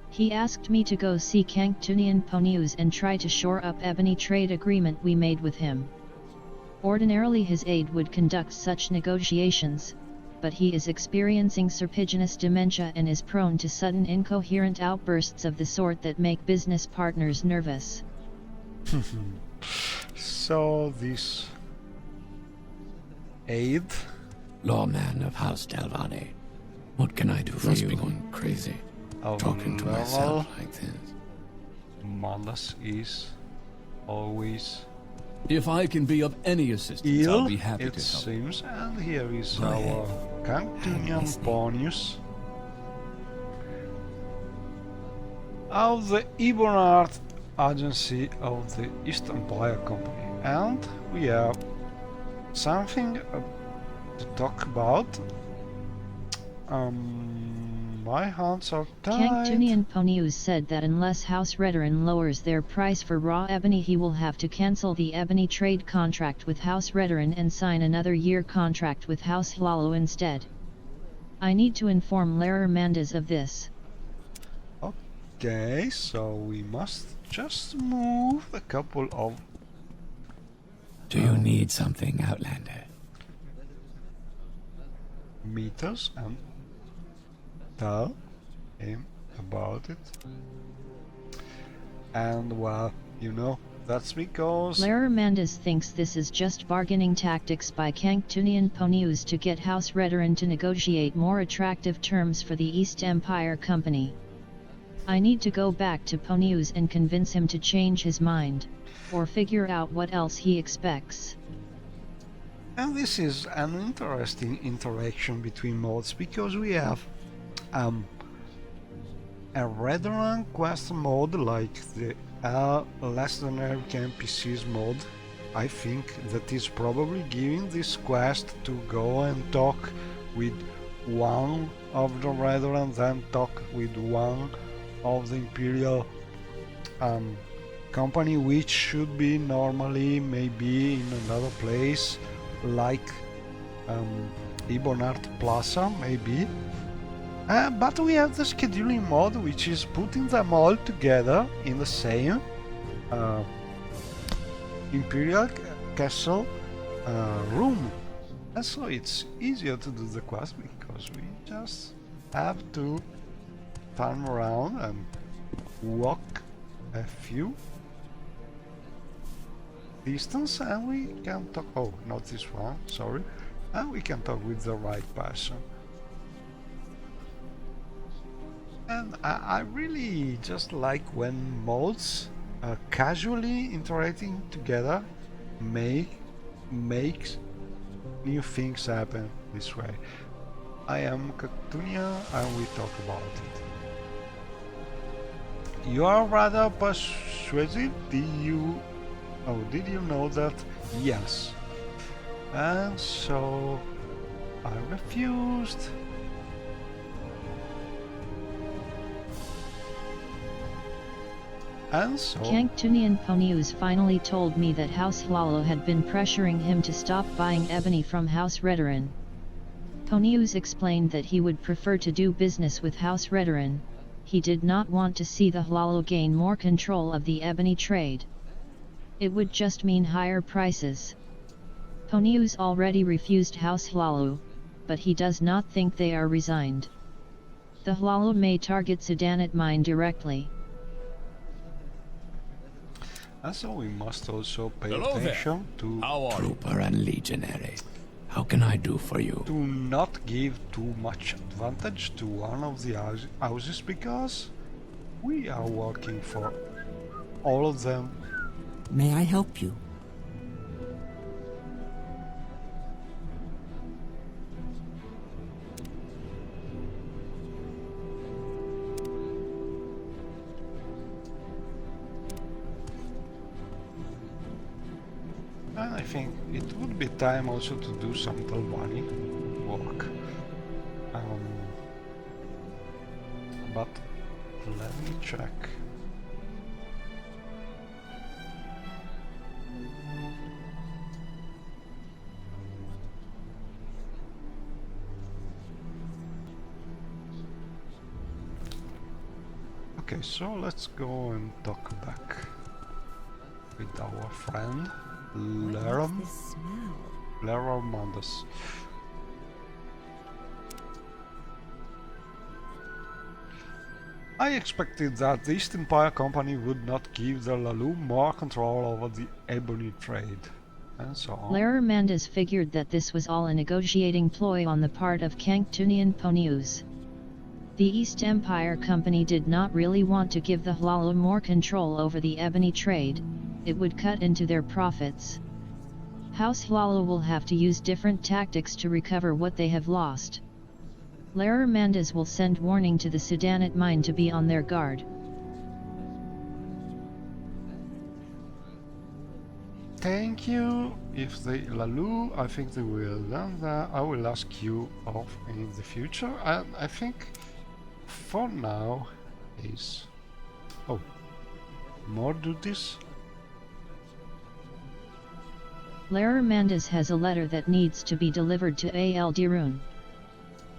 He asked me to go see Kanktunian Ponius and try to shore up ebony trade agreement we made with him. Ordinarily his aide would conduct such negotiations, but he is experiencing serpiginous dementia and is prone to sudden incoherent outbursts of the sort that make business partners nervous. So this aid, Lawman of House Delvane, what can I do for Must you? be going crazy. Talking to myself like this. Mandas is always If I can be of any assistance, ill, I'll be happy it to help. seems, and here is Go our ahead. Kanktunian listening. Ponius of the Ibonart Agency of the East Empire Company, and we have something to talk about. My hands are tied. Kanktunian Ponius said that unless House Redoran lowers their price for raw ebony he will have to cancel the ebony trade contract with House Redoran and sign another year contract with House Hlalo instead. I need to inform Lair Mandas of this. Okay, so we must just move a couple of... Do you need something, Outlander? meters and tell him about it. And well, you know, that's because... Lair Mandas thinks this is just bargaining tactics by Kanktunian Ponius to get House Redoran to negotiate more attractive terms for the East Empire Company. I need to go back to Ponius and convince him to change his mind, or figure out what else he expects. And this is an interesting interaction between modes, because we have a Redoran quest mode like the less than average NPCs mode. I think that is probably giving this quest to go and talk with one of the Redoran, then talk with one of the Imperial company, which should be normally maybe in another place like Ibonart Plaza maybe. But we have the scheduling mode, which is putting them all together in the same Imperial Castle room. And so it's easier to do the quest because we just have to turn around and walk a few distance and we can talk... oh, not this one, sorry. And we can talk with the right person. And I really just like when modes casually interacting together makes new things happen this way. I am Cactunia and we talk about it. You are rather persuasive, did you know that? Yes. And so I refused. And so Kanktunian Ponius finally told me that House Hlalo had been pressuring him to stop buying ebony from House Redoran. Ponius explained that he would prefer to do business with House Redoran. He did not want to see the Hlalo gain more control of the ebony trade. It would just mean higher prices. Ponius already refused House Hlalo, but he does not think they are resigned. The Hlalo may target Sudanit mine directly. And so we must also pay Hello attention there. to How are you? Trooper and legionary. How can I do for you? to not give too much advantage to one of the houses, because we are working for all of them. May I help you? And I think it would be time also to do some Talbani work. But let me check. Okay, so let's go and talk back with our friend Laram Mandas. I expected that the East Empire Company would not give the Lalu more control over the ebony trade, and so on. Lair Mandas figured that this was all a negotiating ploy on the part of Kanktunian Ponius. The East Empire Company did not really want to give the Hlalo more control over the ebony trade. It would cut into their profits. House Hlalo will have to use different tactics to recover what they have lost. Lair Mandas will send warning to the Sudanit mine to be on their guard. Thank you. If they Lalu, I think they will. Then I will ask you off in the future. And I think for now is... oh, more duties? Lair Mandas has a letter that needs to be delivered to Al Dirun.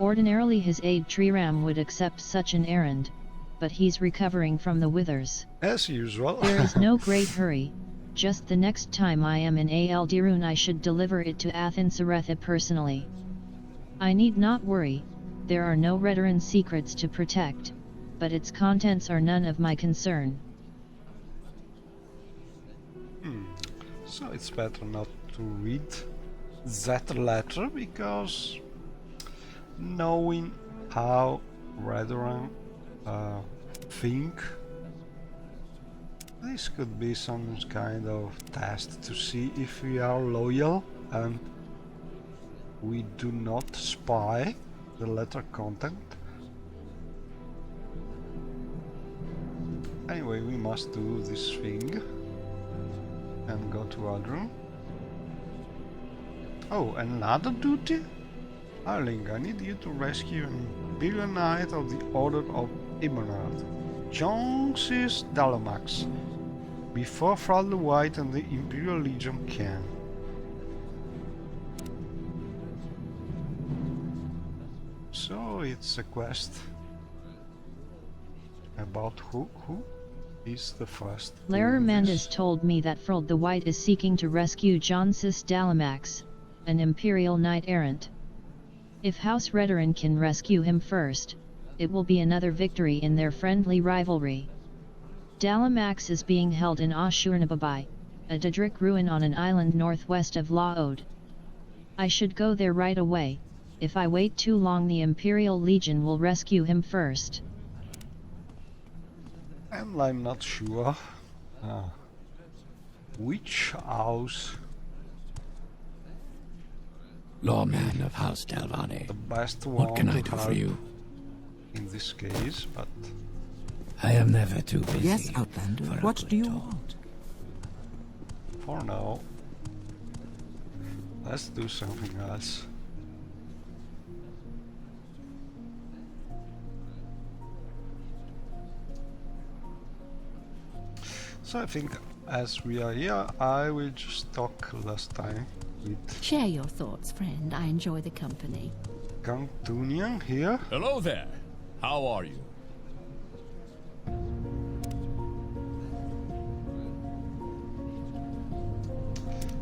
Ordinarily his aide Triram would accept such an errand, but he's recovering from the withers. As usual. There is no great hurry, just the next time I am in Aldirun I should deliver it to Athensaretha personally. I need not worry, there are no Redoran secrets to protect, but its contents are none of my concern. So it's better not to read that letter, because knowing how Redoran think, this could be some kind of test to see if we are loyal and we do not spy the letter content. Anyway, we must do this thing and go to Adrun. Oh, another duty? Arling, I need you to rescue an Imperial Knight of the Order of Imonard, Jonesis Dalamax, before Thrall the White and the Imperial Legion can. So it's a quest about who is the first. Larer Mandus told me that Thrall the White is seeking to rescue Jonesis Dalamax, an Imperial Knight Errant. If House Redoran can rescue him first, it will be another victory in their friendly rivalry. Dalamax is being held in Ashurnababai, a Daedric ruin on an island northwest of Laod. I should go there right away. If I wait too long the Imperial Legion will rescue him first. And I'm not sure which house Lawman of House Delvane. the best one What can I to do for help you? in this case, but I am never too busy. Yes, Outlander. for a What good do you talk. want? for now, let's do something else. So I think as we are here, I will just talk last time with Share your thoughts, friend. I enjoy the company. Cantunian here. Hello there. How are you?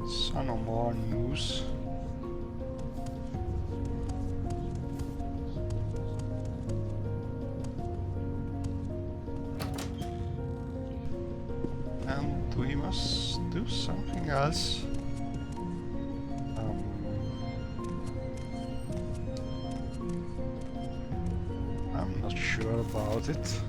So no more news. And we must do something else. I'm not sure about it.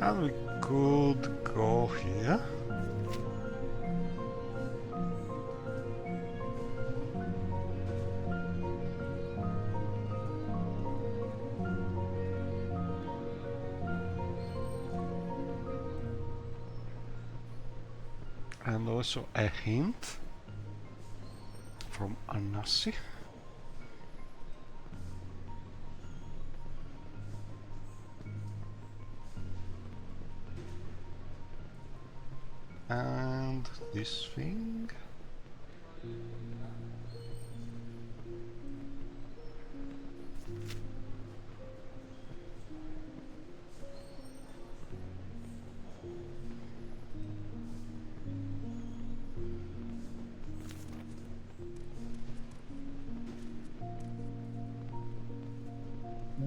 And we could go here. And also a hint from Anassi. And this thing.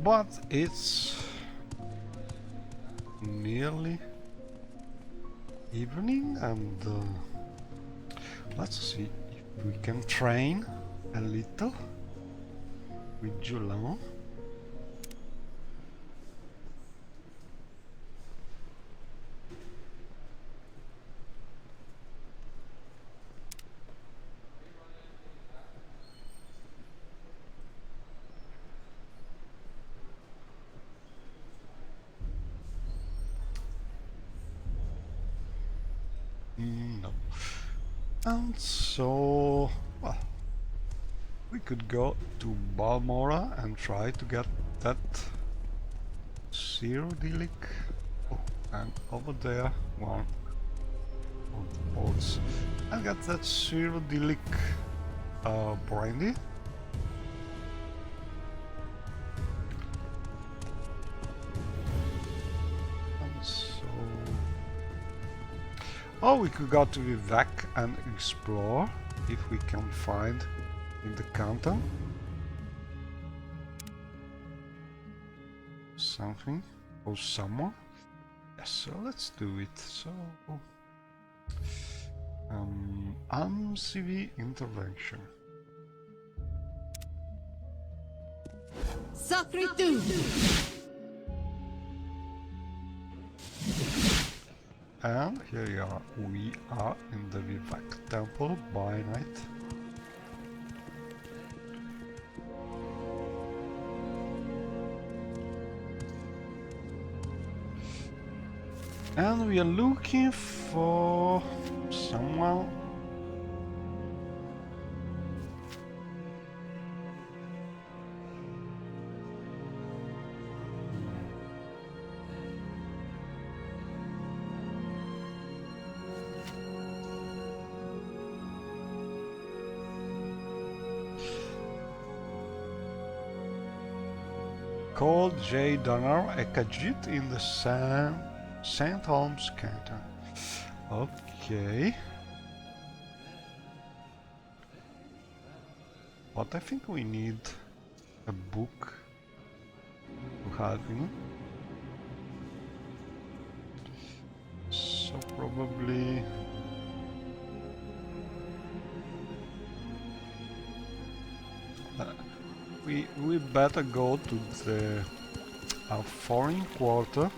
But it's nearly evening, and let's see if we can train a little with Julan. No. And so, well, we could go to Balmora and try to get that Cyrodiilic. Oh, and over there, one of the boats. I got that Cyrodiilic brandy. And so, oh, we could go to Vivek and explore if we can find in the canton something or someone. Yes, so let's do it. So MCV intervention. Sacritu! And here we are in the Vivek temple by night. And we are looking for someone. Called J. Donner, a Khajiit in the St. Holmes canton. Okay. But I think we need a book to have him. So probably we better go to the foreign quarter.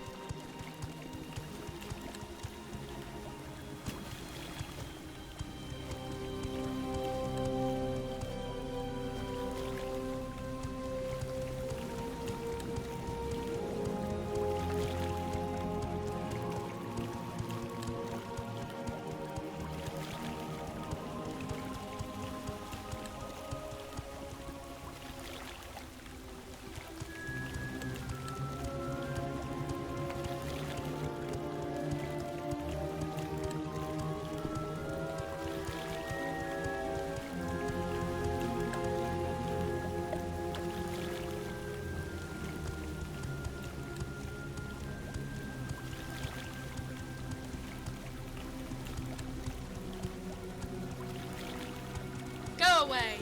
Go away!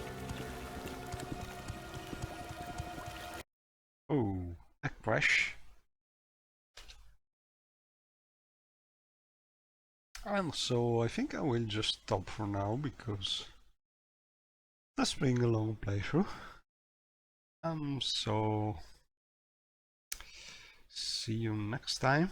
Oh, a crash. And so I think I will just stop for now because that's been a long playthrough. So see you next time.